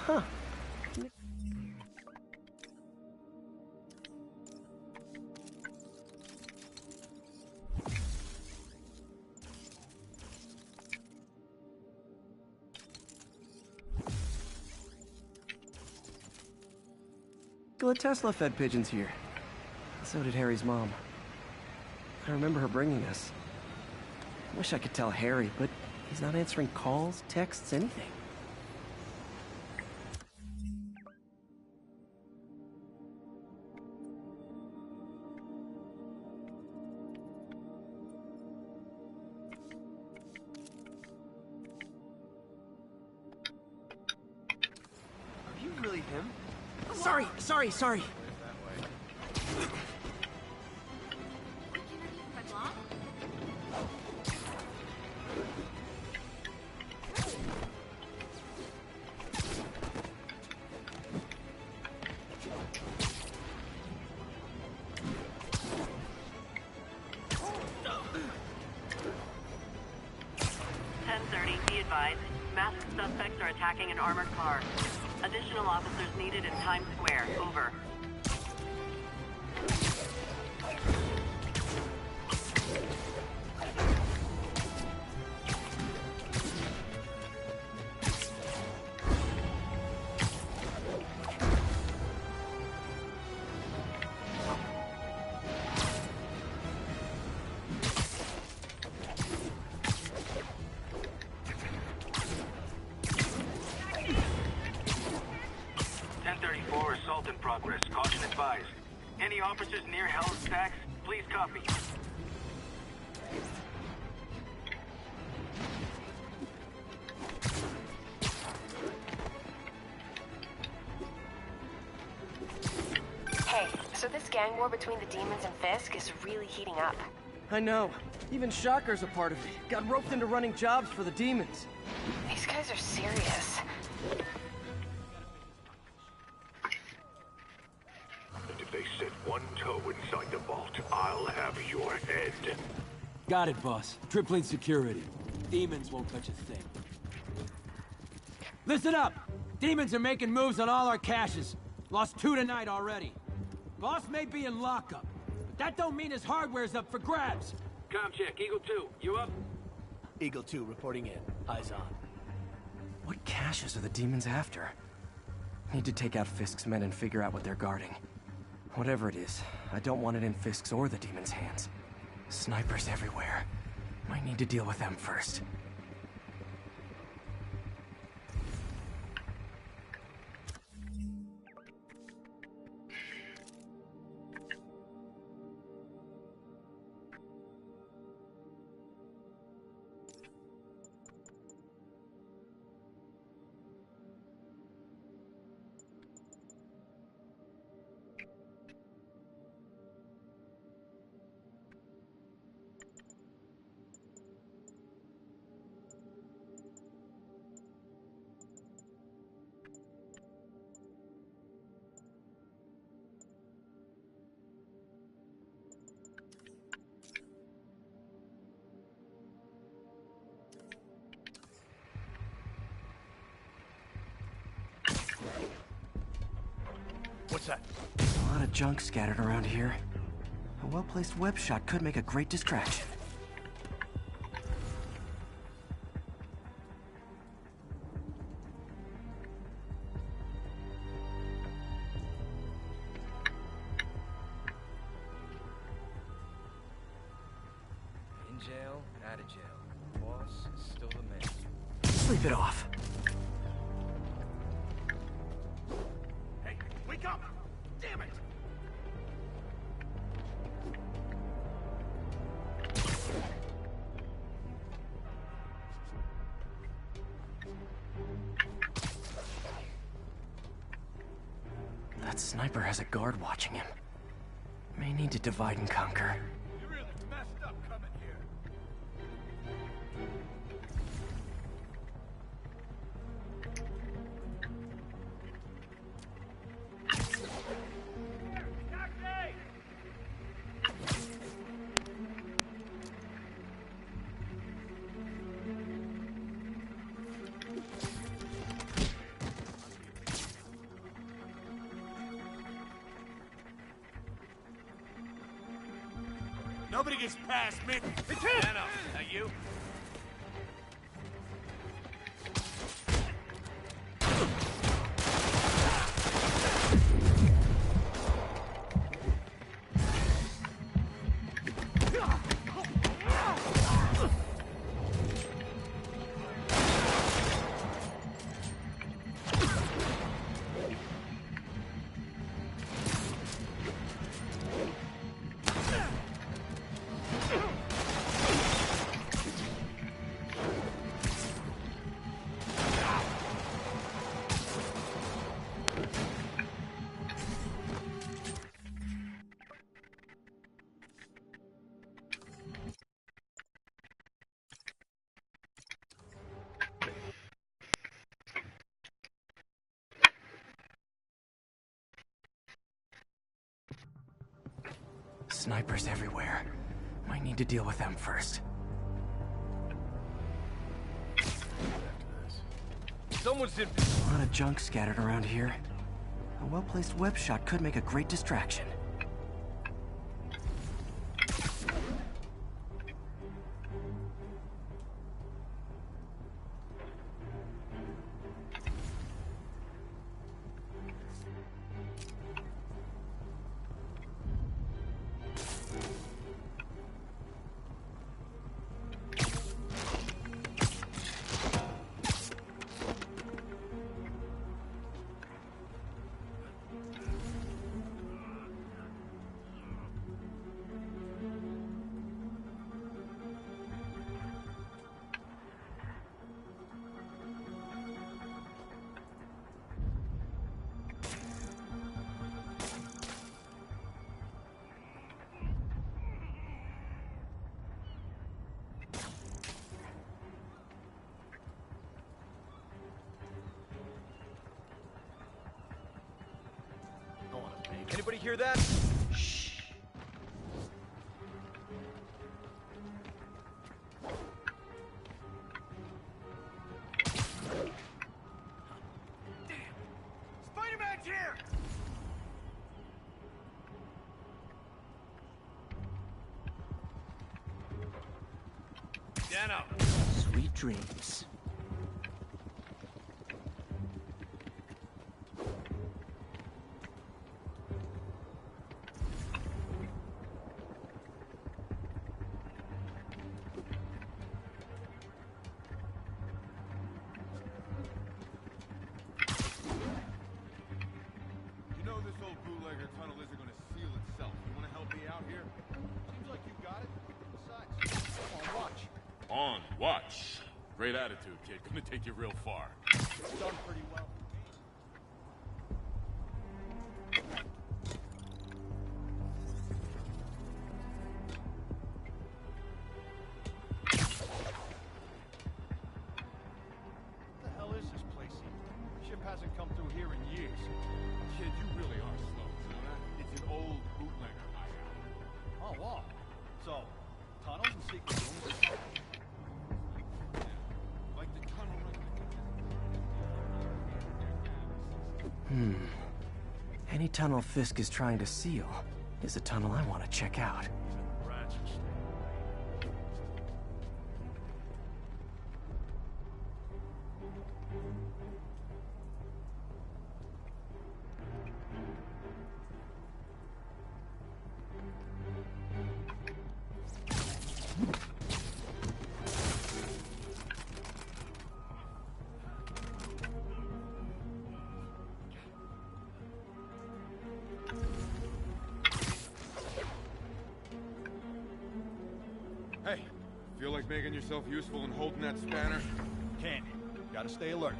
B: Huh. Tesla fed pigeons here. So did Harry's mom. I remember her bringing us. I wish I could tell Harry, but he's not answering calls, texts, anything.
E: Are you really him?
B: Sorry.
G: Be advised, masked suspects are attacking an armored car. Additional officers needed in Times Square. Over.
L: progress. Caution advised. Any officers near Hell's Stacks, please copy.
K: Hey, so this gang war between the demons and Fisk is really heating up.
B: I know. Even Shocker's a part of it. Got roped into running jobs for the demons.
K: These guys are serious.
M: And if they set one toe inside the vault, I'll have your head.
F: Got it, boss. Tripling security. Demons won't touch a thing. Listen up! Demons are making moves on all our caches. Lost 2 tonight already. Boss may be in lockup, but that don't mean his hardware's up for grabs.
L: Com check, Eagle 2, you up?
B: Eagle 2 reporting in. Eyes on. What caches are the demons after? Need to take out Fisk's men and figure out what they're guarding. Whatever it is, I don't want it in Fisk's or the demons' hands. Snipers everywhere. Might need to deal with them first.
I: What's that?
B: A lot of junk scattered around here. A well-placed web shot could make a great distraction.
O: In jail, out of jail. Boss is still the man.
B: Sleep it off.
I: Hey, wake up! Damn it!
B: That sniper has a guard watching him. May need to divide and conquer.
M: You really messed up coming here. Nobody gets past me. It's him! Anna, are you?
B: Snipers everywhere. Might need to deal with them first.
O: Someone's in.
B: A lot of junk scattered around here. A well-placed web shot could make a great distraction.
O: hear that?
C: Shh.
O: Spider-Man's here! Dano!
B: Sweet dreams.
P: You know this old bootlegger tunnel isn't gonna seal itself. You wanna help me out here? Seems like you got it. Besides, on watch.
M: On watch. Great attitude, kid. Gonna take you real far.
P: It's done pretty well. What the hell is this place even? Ship hasn't come through here in years.
M: Kid, you really are slow, you know that? It's an old bootlegger hideout.
P: Oh, wow. So, tunnels and secret rooms.
M: Like the tunnel
B: Any tunnel Fisk is trying to seal is a tunnel I want to check out.
P: Rats and stuff.
M: Hey, feel like making yourself useful and holding that spanner?
P: Can't. Gotta stay alert.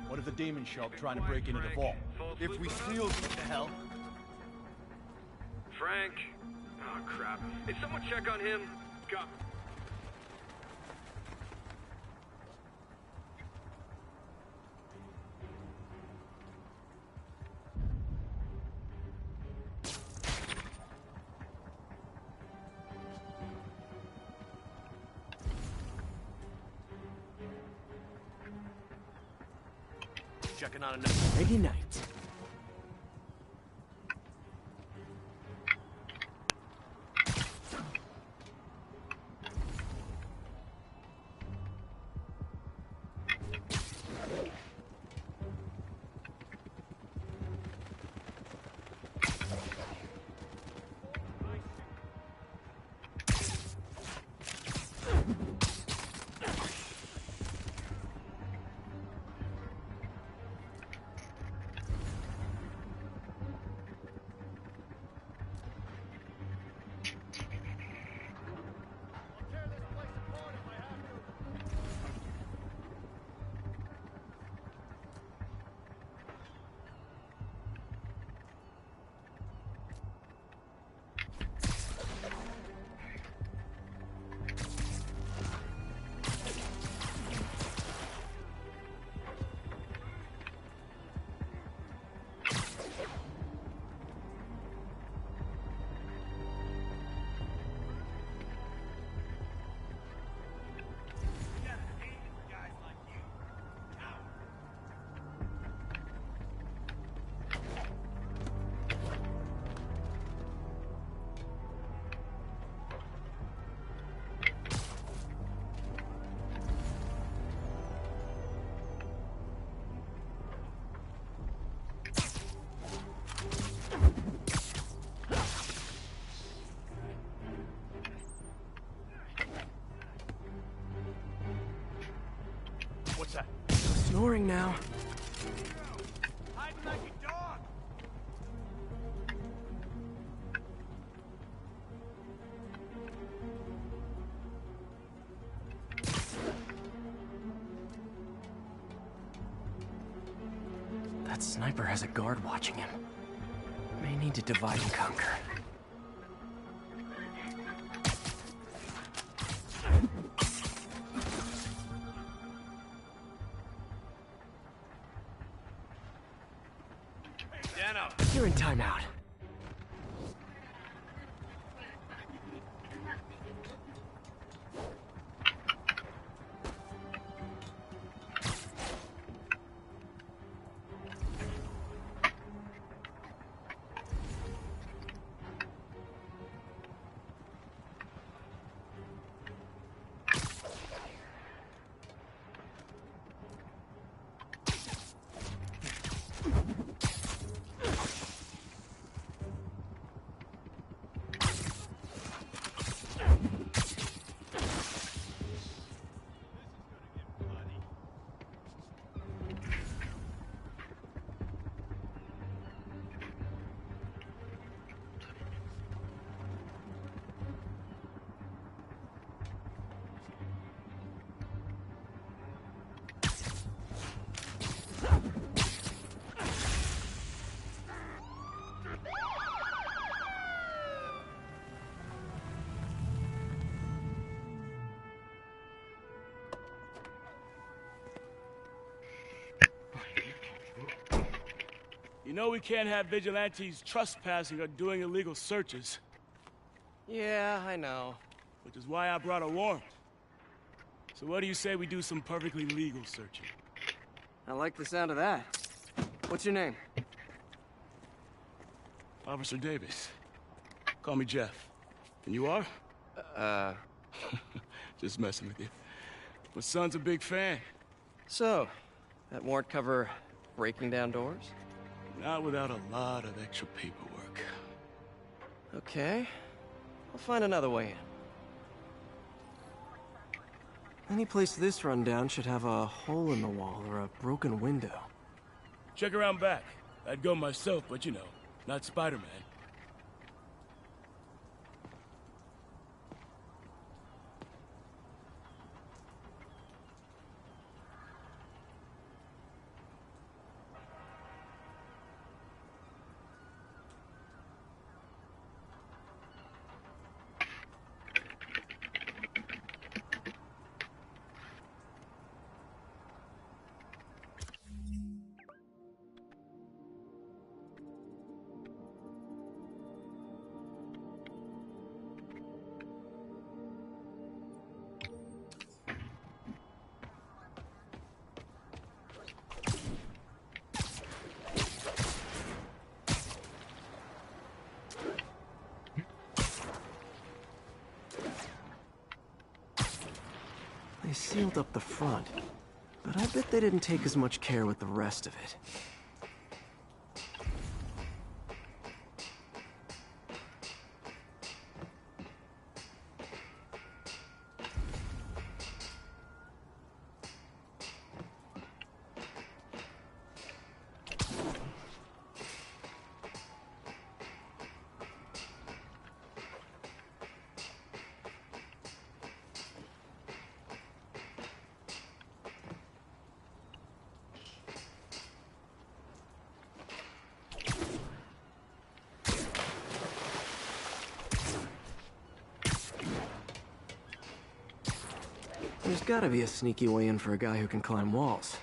P: What if the demons show up trying to break into the vault?
M: If we steal...
P: What the hell?
O: Frank. Oh, crap. Hey, someone check on him. Go.
E: Checking on another.
B: Ready night.
P: What's that?
B: Snoring now.
O: Hiding like a dog.
B: That sniper has a guard watching him. May need to divide and conquer.
O: Dano.
B: You're in timeout.
M: You know we can't have vigilantes trespassing or doing illegal searches.
B: Yeah, I know.
M: Which is why I brought a warrant. So what do you say we do some perfectly legal searching?
B: I like the sound of that. What's your name?
M: Officer Davis. Call me Jeff. And you are? Just messing with you. My son's a big fan.
B: So, that warrant cover breaking down doors?
M: Not without a lot of extra paperwork.
B: Okay. I'll find another way in. Any place this rundown should have a hole in the wall or a broken window.
M: Check around back. I'd go myself, but you know, not Spider-Man.
B: They sealed up the front, but I bet they didn't take as much care with the rest of it. There's gotta be a sneaky way in for a guy who can climb walls.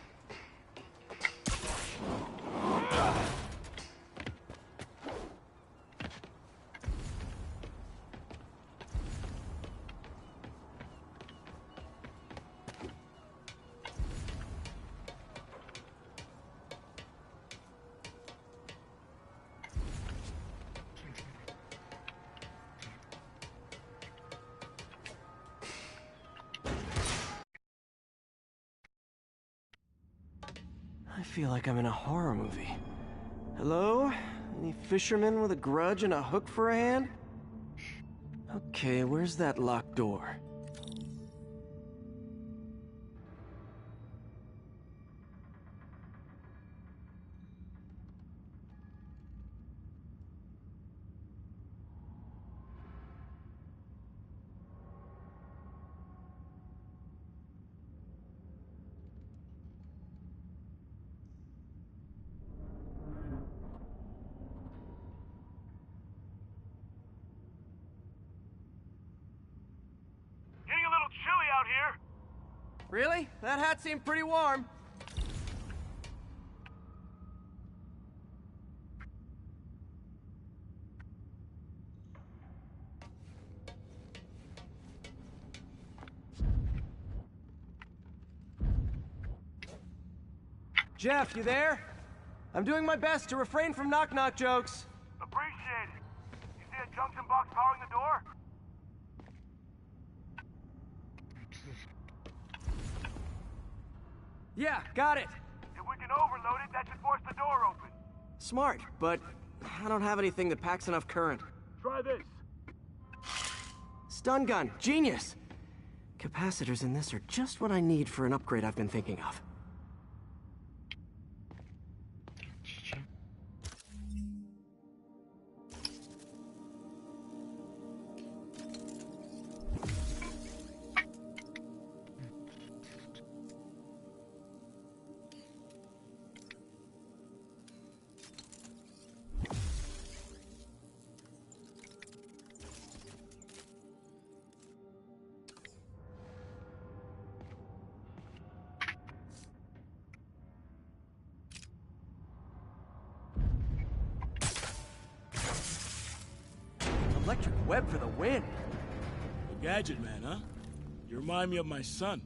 B: I feel like I'm in a horror movie. Hello? Any fisherman with a grudge and a hook for a hand? Okay, where's that locked door?
L: Getting a little chilly out here.
B: Really? That hat seemed pretty warm. Jeff, you there? I'm doing my best to refrain from knock-knock jokes.
L: Appreciate it. You see a junction box powering the door?
B: Yeah, got it.
L: If we can overload it, that should force the door open.
B: Smart, but I don't have anything that packs enough current.
L: Try this.
B: Stun gun, genius! Capacitors in this are just what I need for an upgrade I've been thinking of. Electric web for the win.
M: A gadget man, huh? You remind me of my son.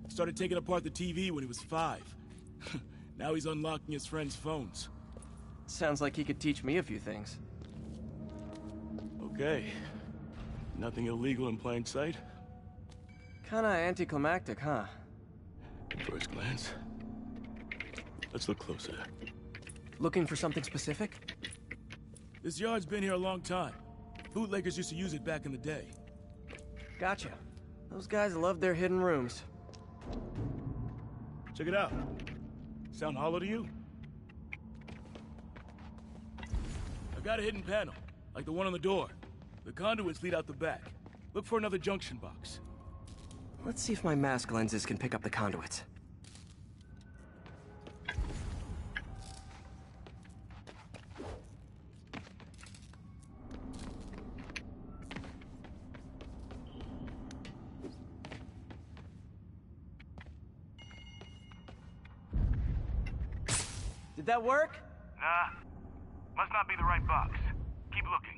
M: Started taking apart the TV when he was 5. Now he's unlocking his friends' phones.
B: Sounds like he could teach me a few things.
M: Okay. Nothing illegal in plain sight?
B: Kinda anticlimactic, huh?
M: At first glance. Let's look closer.
B: Looking for something specific?
M: This yard's been here a long time. Bootleggers used to use it back in the day.
B: Gotcha. Those guys love their hidden rooms.
M: Check it out. Sound hollow to you? I got a hidden panel, like the one on the door. The conduits lead out the back. Look for another junction box.
B: Let's see if my mask lenses can pick up the conduits. Did that work?
L: Nah. Must not be the right box. Keep looking.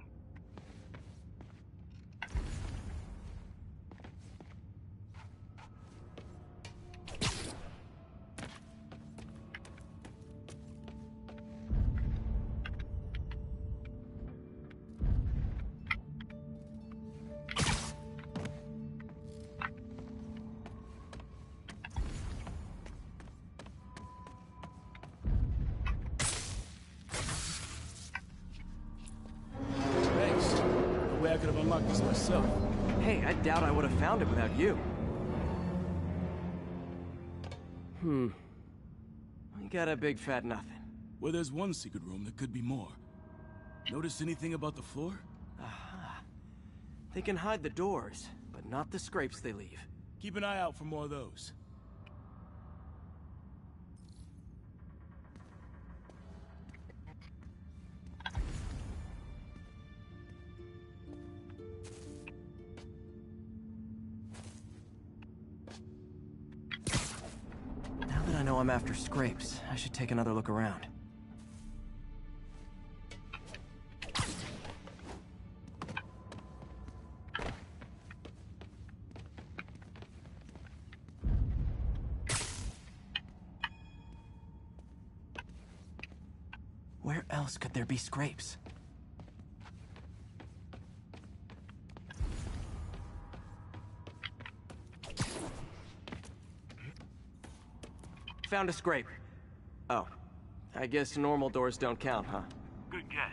M: I could have unlocked this myself.
B: Hey, I doubt I would have found it without you. We got a big fat nothing.
M: Well, there's one secret room that could be more. Notice anything about the floor?
B: Aha. They can hide the doors, but not the scrapes they leave.
M: Keep an eye out for more of those.
B: Now that I know I'm after scrapes, I should take another look around. Where else could there be scrapes? Found a scrape. Oh. I guess normal doors don't count, huh?
L: Good guess.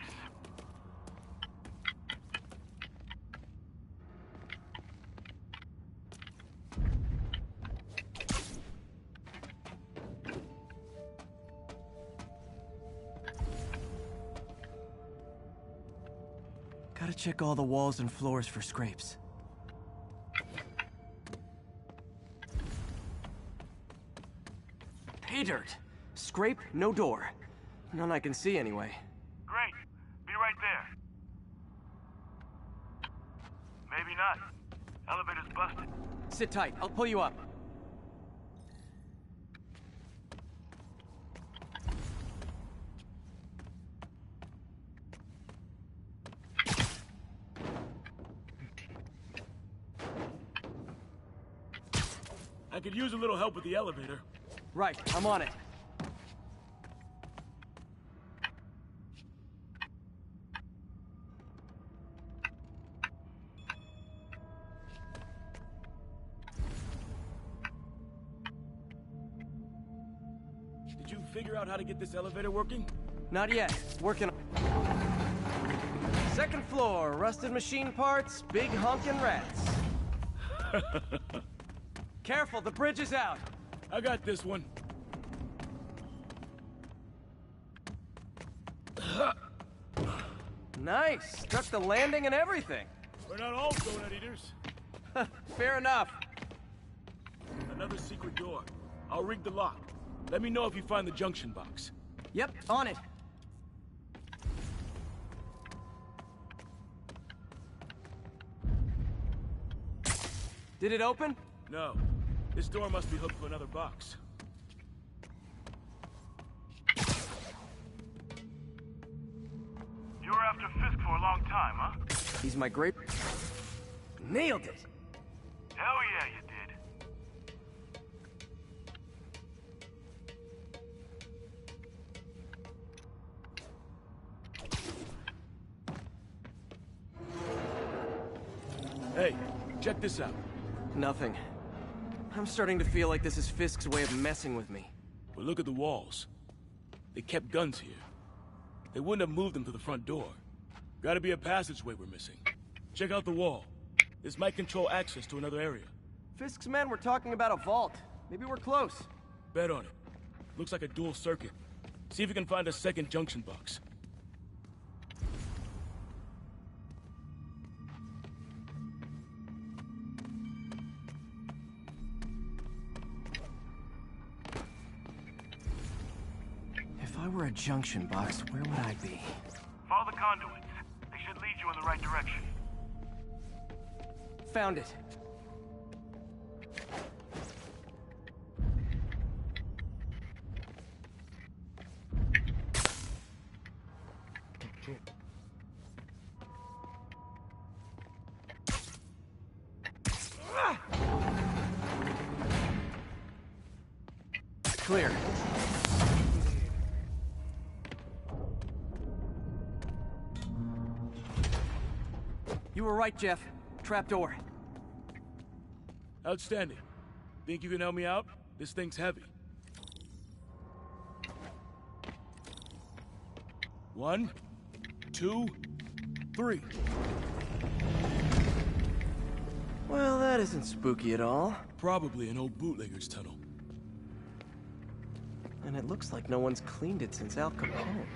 B: Gotta check all the walls and floors for scrapes. Pay dirt! Scrape, no door. None I can see anyway.
L: Great. Be right there. Maybe not. Elevator's busted.
B: Sit tight, I'll pull you up.
M: I could use a little help with the elevator.
B: Right, I'm on it.
M: Did you figure out how to get this elevator working?
B: Not yet. Working on... Second floor, rusted machine parts, big honkin' rats. Careful, the bridge is out.
M: I got this one.
B: Nice. Struck the landing and everything.
M: We're not all donut eaters.
B: Fair enough.
M: Another secret door. I'll rig the lock. Let me know if you find the junction box.
B: Yep, on it. Did it open?
M: No. This door must be hooked to another box.
L: You were after Fisk for a long time, huh?
B: He's my great... Nailed it!
L: Hell yeah, you did.
M: Hey, check this out.
B: Nothing. I'm starting to feel like this is Fisk's way of messing with me.
M: But look at the walls. They kept guns here. They wouldn't have moved them to the front door. Gotta be a passageway we're missing. Check out the wall. This might control access to another area.
B: Fisk's men were talking about a vault. Maybe we're close.
M: Bet on it. Looks like a dual circuit. See if you can find a second junction box.
B: If I were a junction box, where would I be?
L: Follow the conduits. They should lead you in the right direction.
B: Found it. Clear. You were right, Jeff. Trapdoor.
M: Outstanding. Think you can help me out? This thing's heavy. 1, 2, 3.
B: Well, that isn't spooky at all.
M: Probably an old bootlegger's tunnel.
B: And it looks like no one's cleaned it since Al Capone.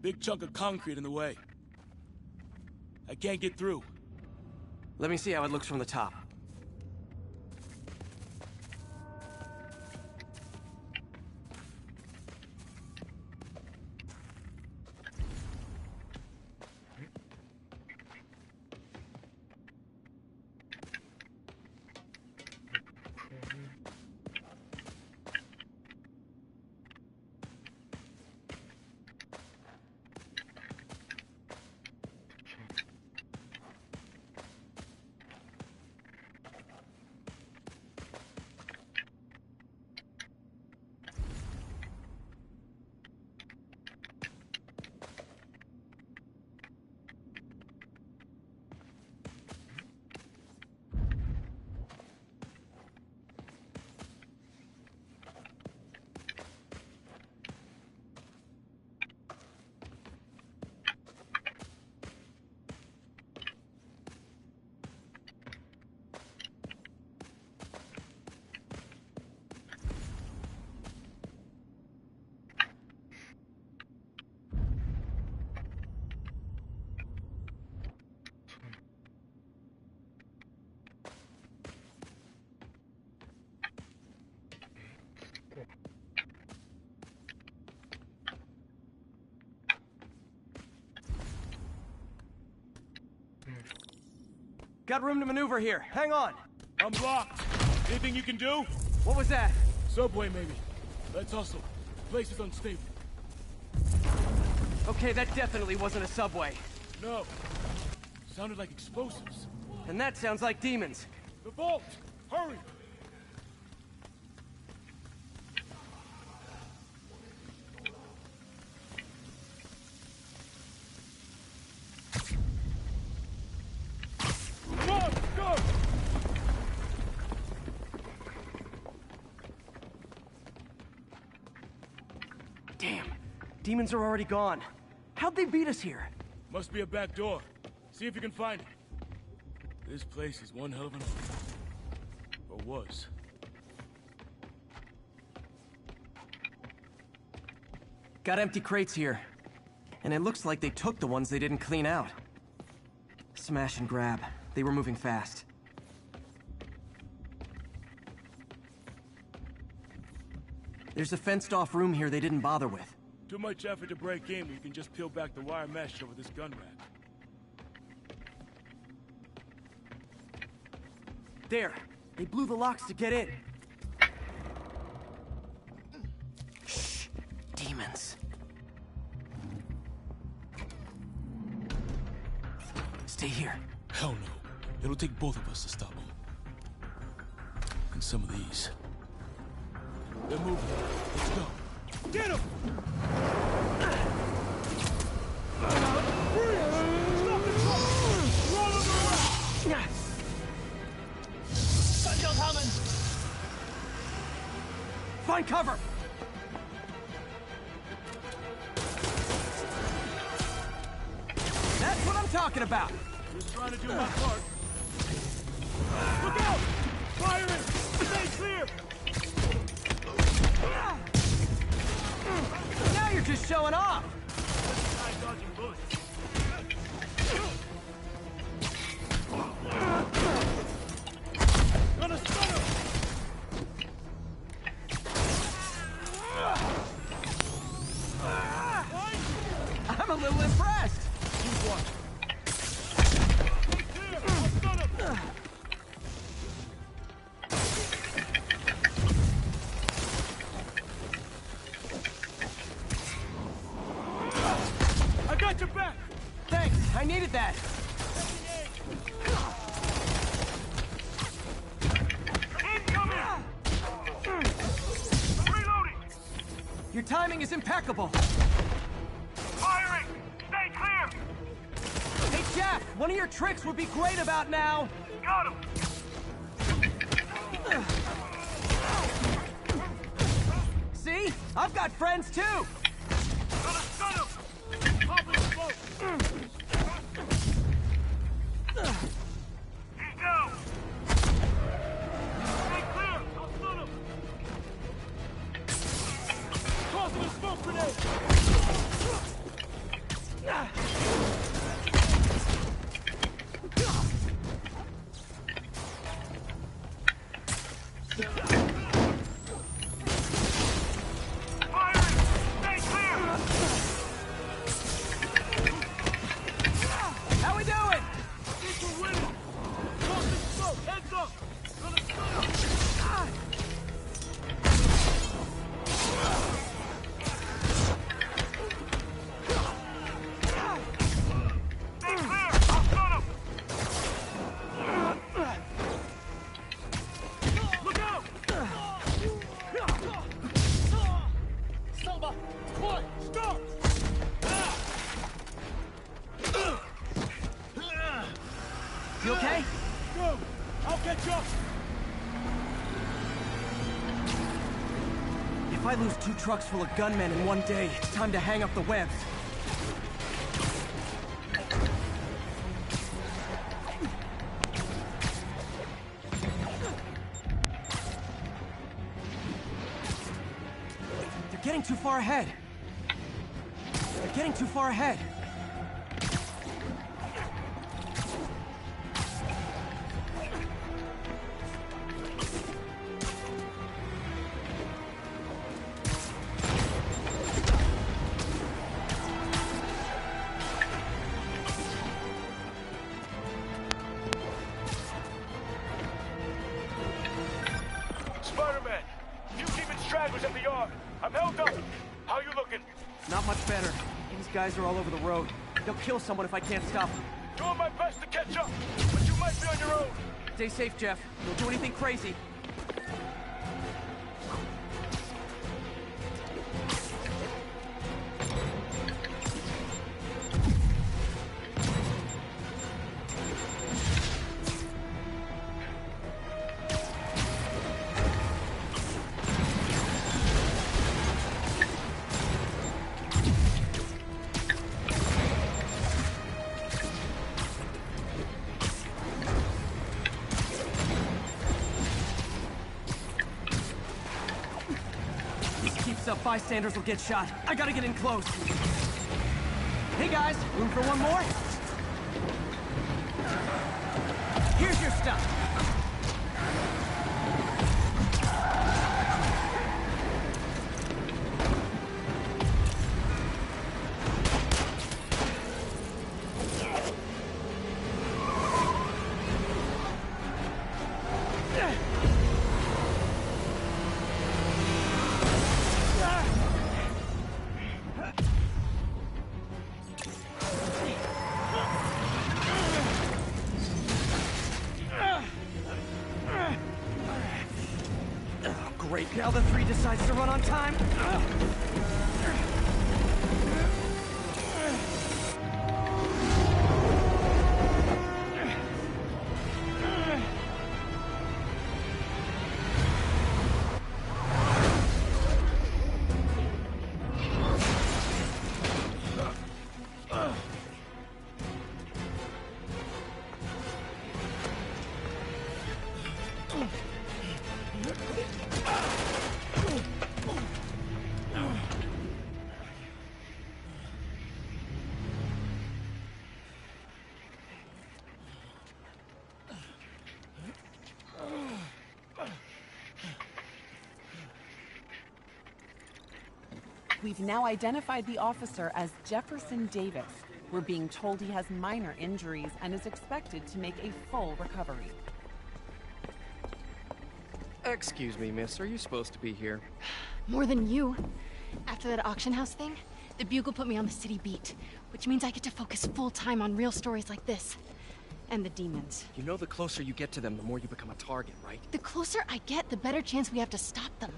M: Big chunk of concrete in the way. I can't get through.
B: Let me see how it looks from the top. Got room to maneuver here. Hang on.
M: I'm blocked. Anything you can do?
B: What was that?
M: Subway, maybe. Let's hustle. Place is unstable.
B: Okay, that definitely wasn't a subway.
M: No. Sounded like explosives.
B: And that sounds like demons.
M: The vault! Hurry!
B: Demons are already gone. How'd they beat us here?
M: Must be a back door. See if you can find it. This place is one hell of an... or was.
B: Got empty crates here. And it looks like they took the ones they didn't clean out. Smash and grab. They were moving fast. There's a fenced-off room here they didn't bother with.
M: Too much effort to break in when you can just peel back the wire mesh over this gun rack.
B: There. They blew the locks to get in. Shh. Demons. stay here.
M: Hell no. It'll take both of us to stop them. And some of these. They're moving. Let's go. Get him! Stop the truck! Roll him around! Gunshot coming!
B: Find cover! That's what I'm talking about!
M: Just trying to do my part. Look out! Firing! Stay clear!
B: Now you're just showing off!
M: Dodging bullets. Gonna stun him!
B: I'm a little impressed!
M: Keep watching. Stay clear! I'll stun him! I got your back!
B: Thanks, I needed that!
L: Incoming! Reloading!
B: Your timing is impeccable!
L: Firing! Stay clear!
B: Hey, Jeff, one of your tricks would be great about now!
L: Got him!
B: See? I've got friends too!
L: Gonna stun him! Popping smoke! He's down! Stay clear! I'll stun him!
M: Tossing a smoke grenade!
L: Firing! Stay clear!
B: How we doing?
M: Think we're winning! Tossing smoke! Heads up! Gonna stun him!
L: Stay clear! I'll stun him!
M: Look out! Selma! Quiet! Stop!
B: You okay?
M: Go! I'll catch up!
B: If I lose 2 trucks full of gunmen in one day, it's time to hang up the webs. They're getting too far ahead. They're getting too far ahead.
L: Spider-Man! You keeping stragglers at the yard! I'm held up! How you looking?
B: Not much better. These guys are all over the road. They'll kill someone if I can't stop them.
L: Doing my best to catch up, but you might be on your own.
B: Stay safe, Jeff. Don't do anything crazy. Keeps up, bystanders will get shot. I gotta get in close. Hey guys, room for one more? Here's your stuff. Great, now the 3 decides to run on time.
Q: We've now identified the officer as Jefferson Davis. We're being told he has minor injuries and is expected to make a full recovery.
B: Excuse me, miss. Are you supposed to be here?
R: More than you. After that auction house thing, the Bugle put me on the city beat, which means I get to focus full-time on real stories like this. And the demons.
B: You know the closer you get to them, the more you become a target, right?
R: The closer I get, the better chance we have to stop them.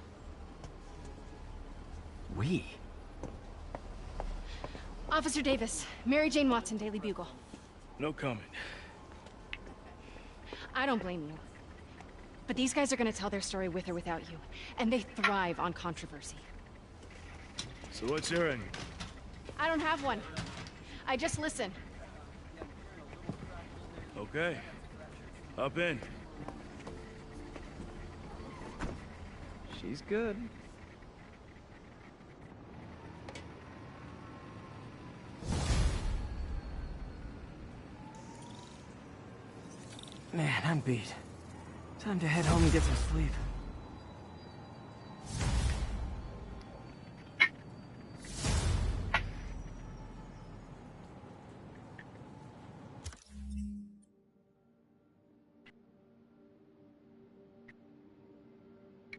B: We?
R: Officer Davis, Mary Jane Watson, Daily Bugle.
M: No comment.
R: I don't blame you. But these guys are gonna tell their story with or without you, and they thrive on controversy.
M: So what's your end?
R: I don't have one. I just listen.
M: Okay. Hop in.
B: She's good. Man, I'm beat. Time to head home and get some sleep.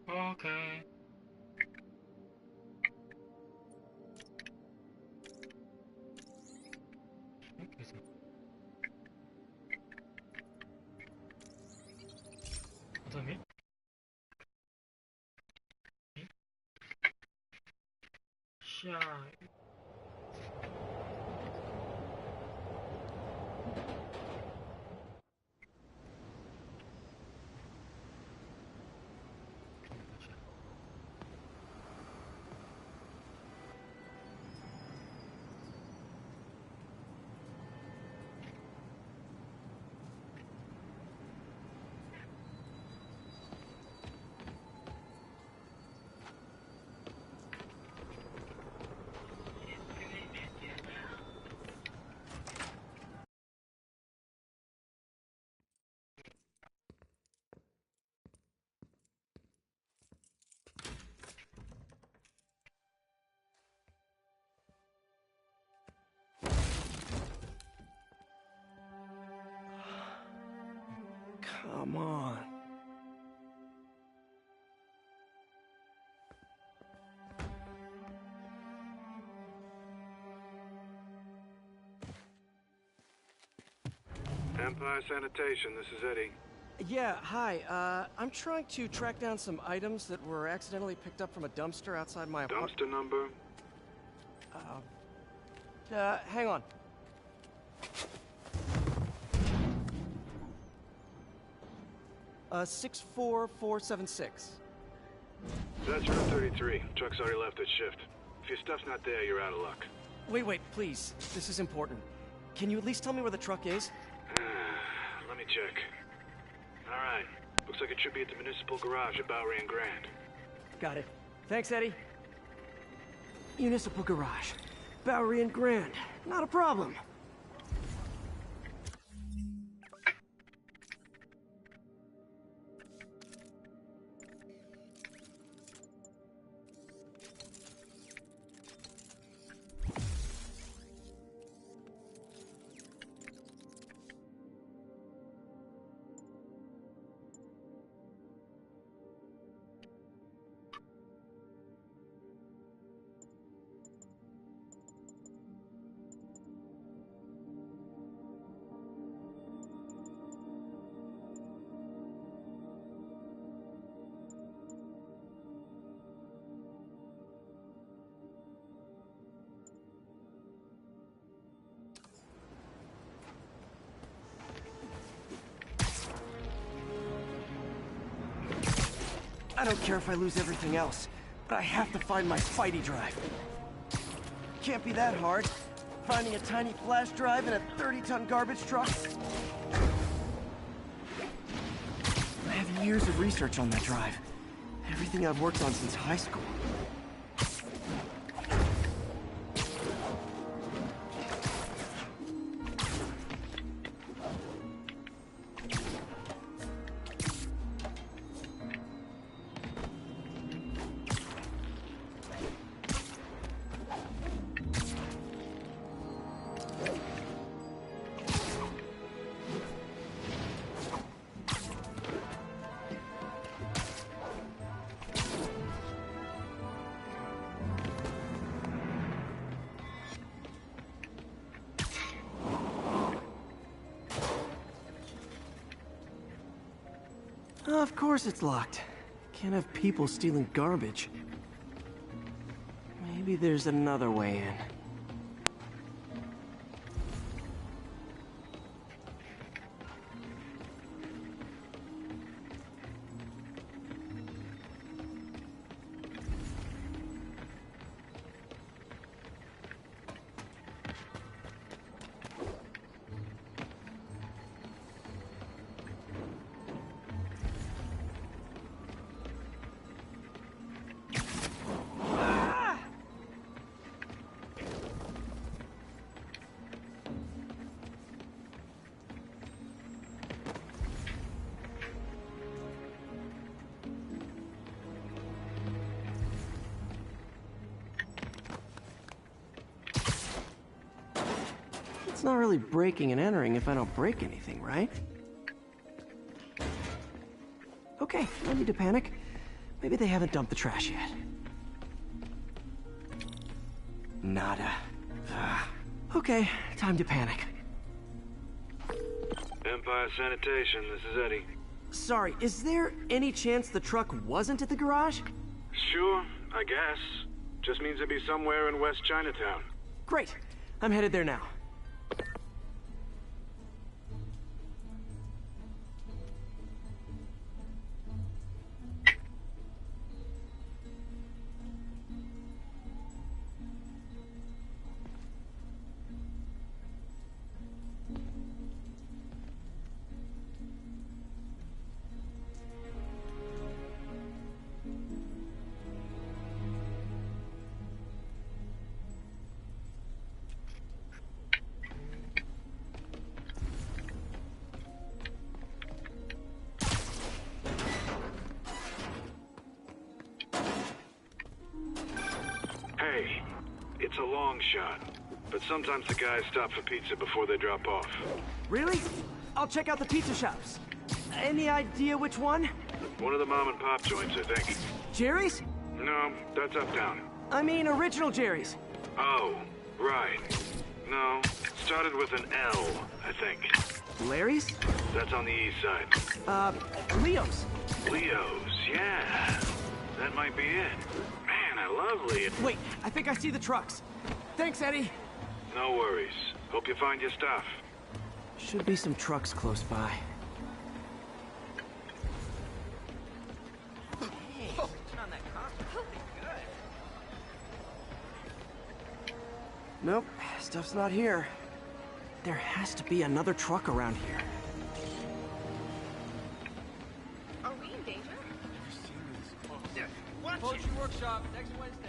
S: Okay. 그다음에 샤
B: Come on.
T: Empire Sanitation, this is Eddie.
B: Yeah, hi. I'm trying to track down some items that were accidentally picked up from a dumpster outside my apartment.
T: Dumpster number?
B: Hang on. Uh, 64476.
T: That's route 33. Truck's already left its shift. If your stuff's not there, you're out of luck.
B: Wait, please. This is important. Can you at least tell me where the truck is?
T: Let me check. Alright. Looks like it should be at the municipal garage at Bowery and Grand.
B: Got it. Thanks, Eddie. Municipal garage. Bowery and Grand. Not a problem. I don't care if I lose everything else, but I have to find my Spidey drive. Can't be that hard. Finding a tiny flash drive in a 30-ton garbage truck. I have years of research on that drive. Everything I've worked on since high school. Of course it's locked. Can't have people stealing garbage. Maybe there's another way in. It's not really breaking and entering if I don't break anything, right? Okay, no need to panic. Maybe they haven't dumped the trash yet. Nada. Okay, time to panic.
T: Empire Sanitation, this is Eddie.
B: Sorry, is there any chance the truck wasn't at the garage?
T: Sure, I guess. Just means it'd be somewhere in West Chinatown.
B: Great. I'm headed there now.
T: Hey, it's a long shot, but sometimes the guys stop for pizza before they drop off.
B: Really? I'll check out the pizza shops. Any idea which one?
T: One of the mom and pop joints, I think.
B: Jerry's?
T: No, that's uptown.
B: I mean original Jerry's.
T: Oh, right. No, started with an L, I think.
B: Larry's?
T: That's on the east side.
B: Leo's.
T: Leo's, yeah. That might be it. Man, I love Leo.
B: Wait, I think I see the trucks. Thanks, Eddie.
T: No worries. Hope you find your stuff.
B: Should be some trucks close by. Nope, stuff's not here. There has to be another truck around here.
H: Are we in danger?
F: Poetry workshop next Wednesday.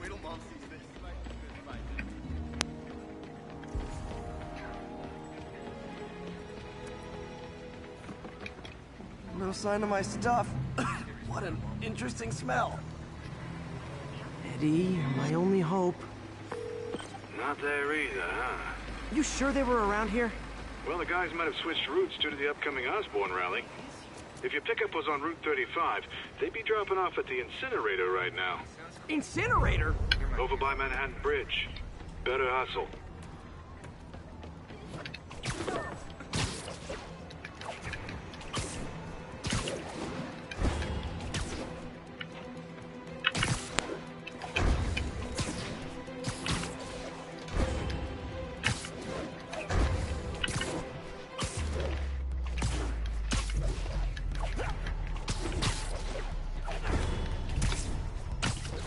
P: Wait till Mom sees this.
B: No sign of my stuff. What an interesting smell. Eddie, you're my only hope.
T: Not there either, huh?
B: You sure they were around here?
T: Well, the guys might have switched routes due to the upcoming Osborne rally. If your pickup was on Route 35, they'd be dropping off at the incinerator right now.
B: Incinerator?
T: Over by Manhattan Bridge. Better hustle.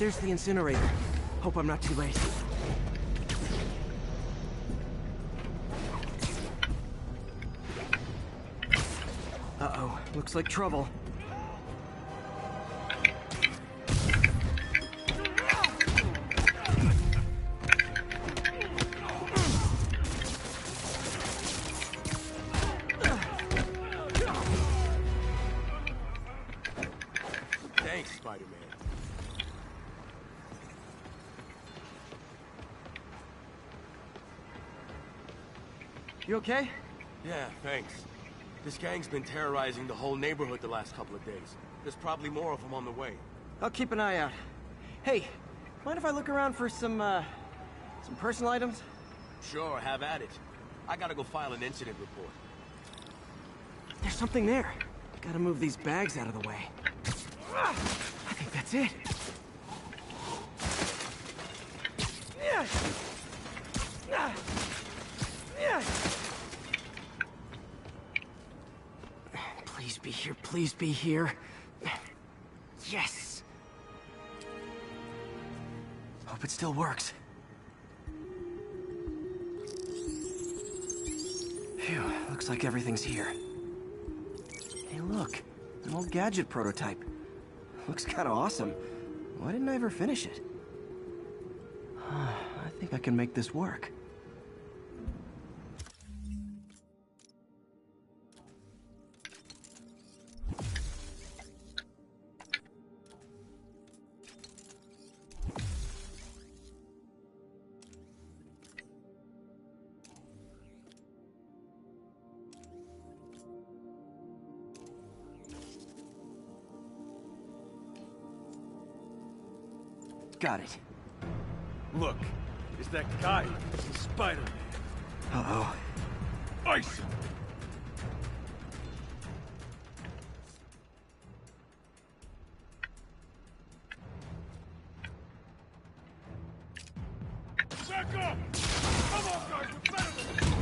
B: there's the incinerator. Hope I'm not too late. Uh-oh, looks like trouble.
M: Thanks, Spider-Man.
B: You okay?
M: Yeah, thanks. This gang's been terrorizing the whole neighborhood the last couple of days. There's probably more of them on the way.
B: I'll keep an eye out. Hey, mind if I look around for some personal items?
M: Sure, have at it. I gotta go file an incident report.
B: There's something there. Gotta move these bags out of the way. I think that's it. Please be here, please be here. Yes! Hope it still works. Phew, looks like everything's here. Hey look, an old gadget prototype. Looks kinda awesome. Why didn't I ever finish it? I think I can make this work. Got it.
M: Look, it's that guy, Spider-Man.
B: Uh-oh.
M: Ice him! Back up! Come on, guys, we're better than this!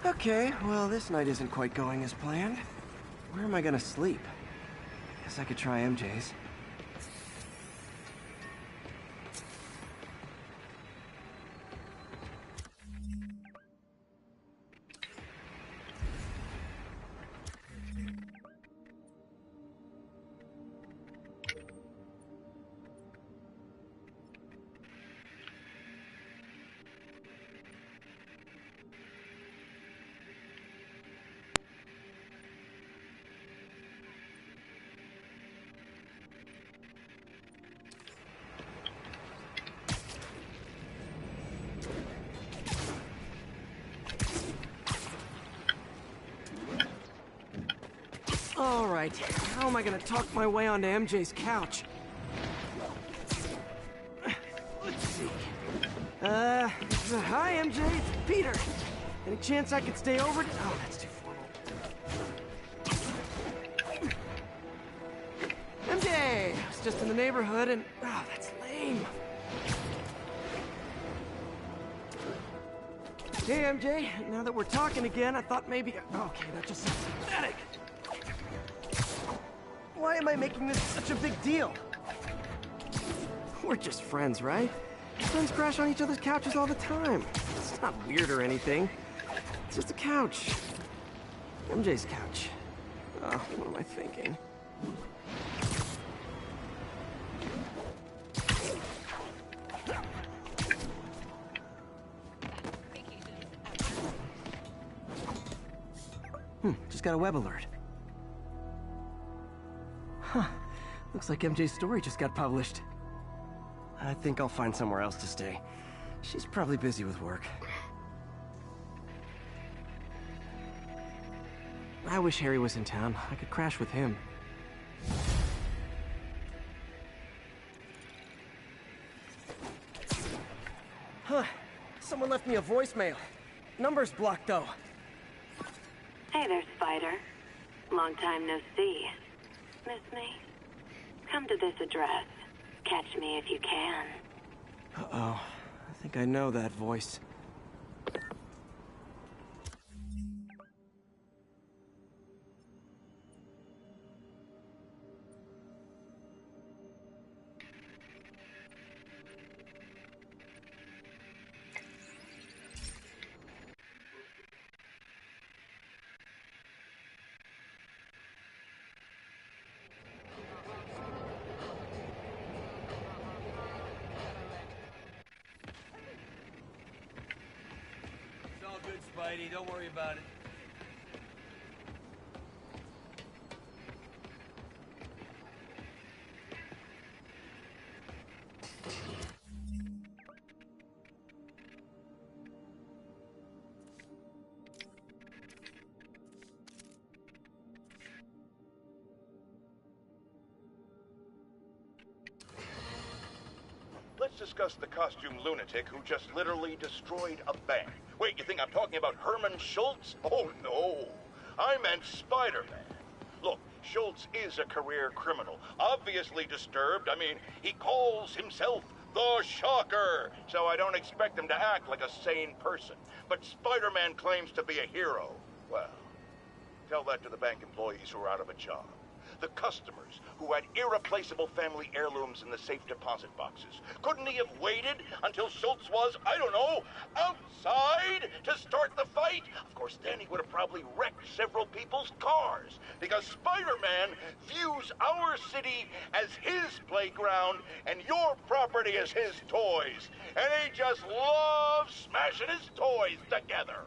B: Okay, well, this night isn't quite going as planned. Where am I gonna sleep? Guess I could try MJ's. All right, how am I gonna talk my way onto MJ's couch? Let's see. Hi, MJ, it's Peter. Any chance I could stay over? Oh, that's too formal. MJ, I was just in the neighborhood and, oh, that's lame. Hey, MJ, now that we're talking again, I thought maybe, okay, that just sounds pathetic. Why am I making this such a big deal? We're just friends, right? Friends crash on each other's couches all the time. It's not weird or anything. It's just a couch. MJ's couch. Oh, what am I thinking? Just got a web alert. Huh. Looks like MJ's story just got published. I think I'll find somewhere else to stay. She's probably busy with work. I wish Harry was in town. I could crash with him. Huh. Someone left me a voicemail. Number's blocked, though.
G: Hey there, Spider. Long time no see. Miss me? Come to this address. Catch me if you can.
B: Uh-oh. I think I know that voice.
F: It's all good, Spidey. Don't worry about it.
D: Let's discuss the costume lunatic who just literally destroyed a bank. Wait, you think I'm talking about Herman Schultz? Oh, no. I meant Spider-Man. Look, Schultz is a career criminal, obviously disturbed. I mean, he calls himself the Shocker, so I don't expect him to act like a sane person. But Spider-Man claims to be a hero. Well, tell that to the bank employees who are out of a job. The customers who had irreplaceable family heirlooms in the safe deposit boxes. Couldn't he have waited until Schultz was, I don't know, outside to start the fight? Of course, then he would have probably wrecked several people's cars, because Spider-Man views our city as his playground and your property as his toys. And he just loves smashing his toys together.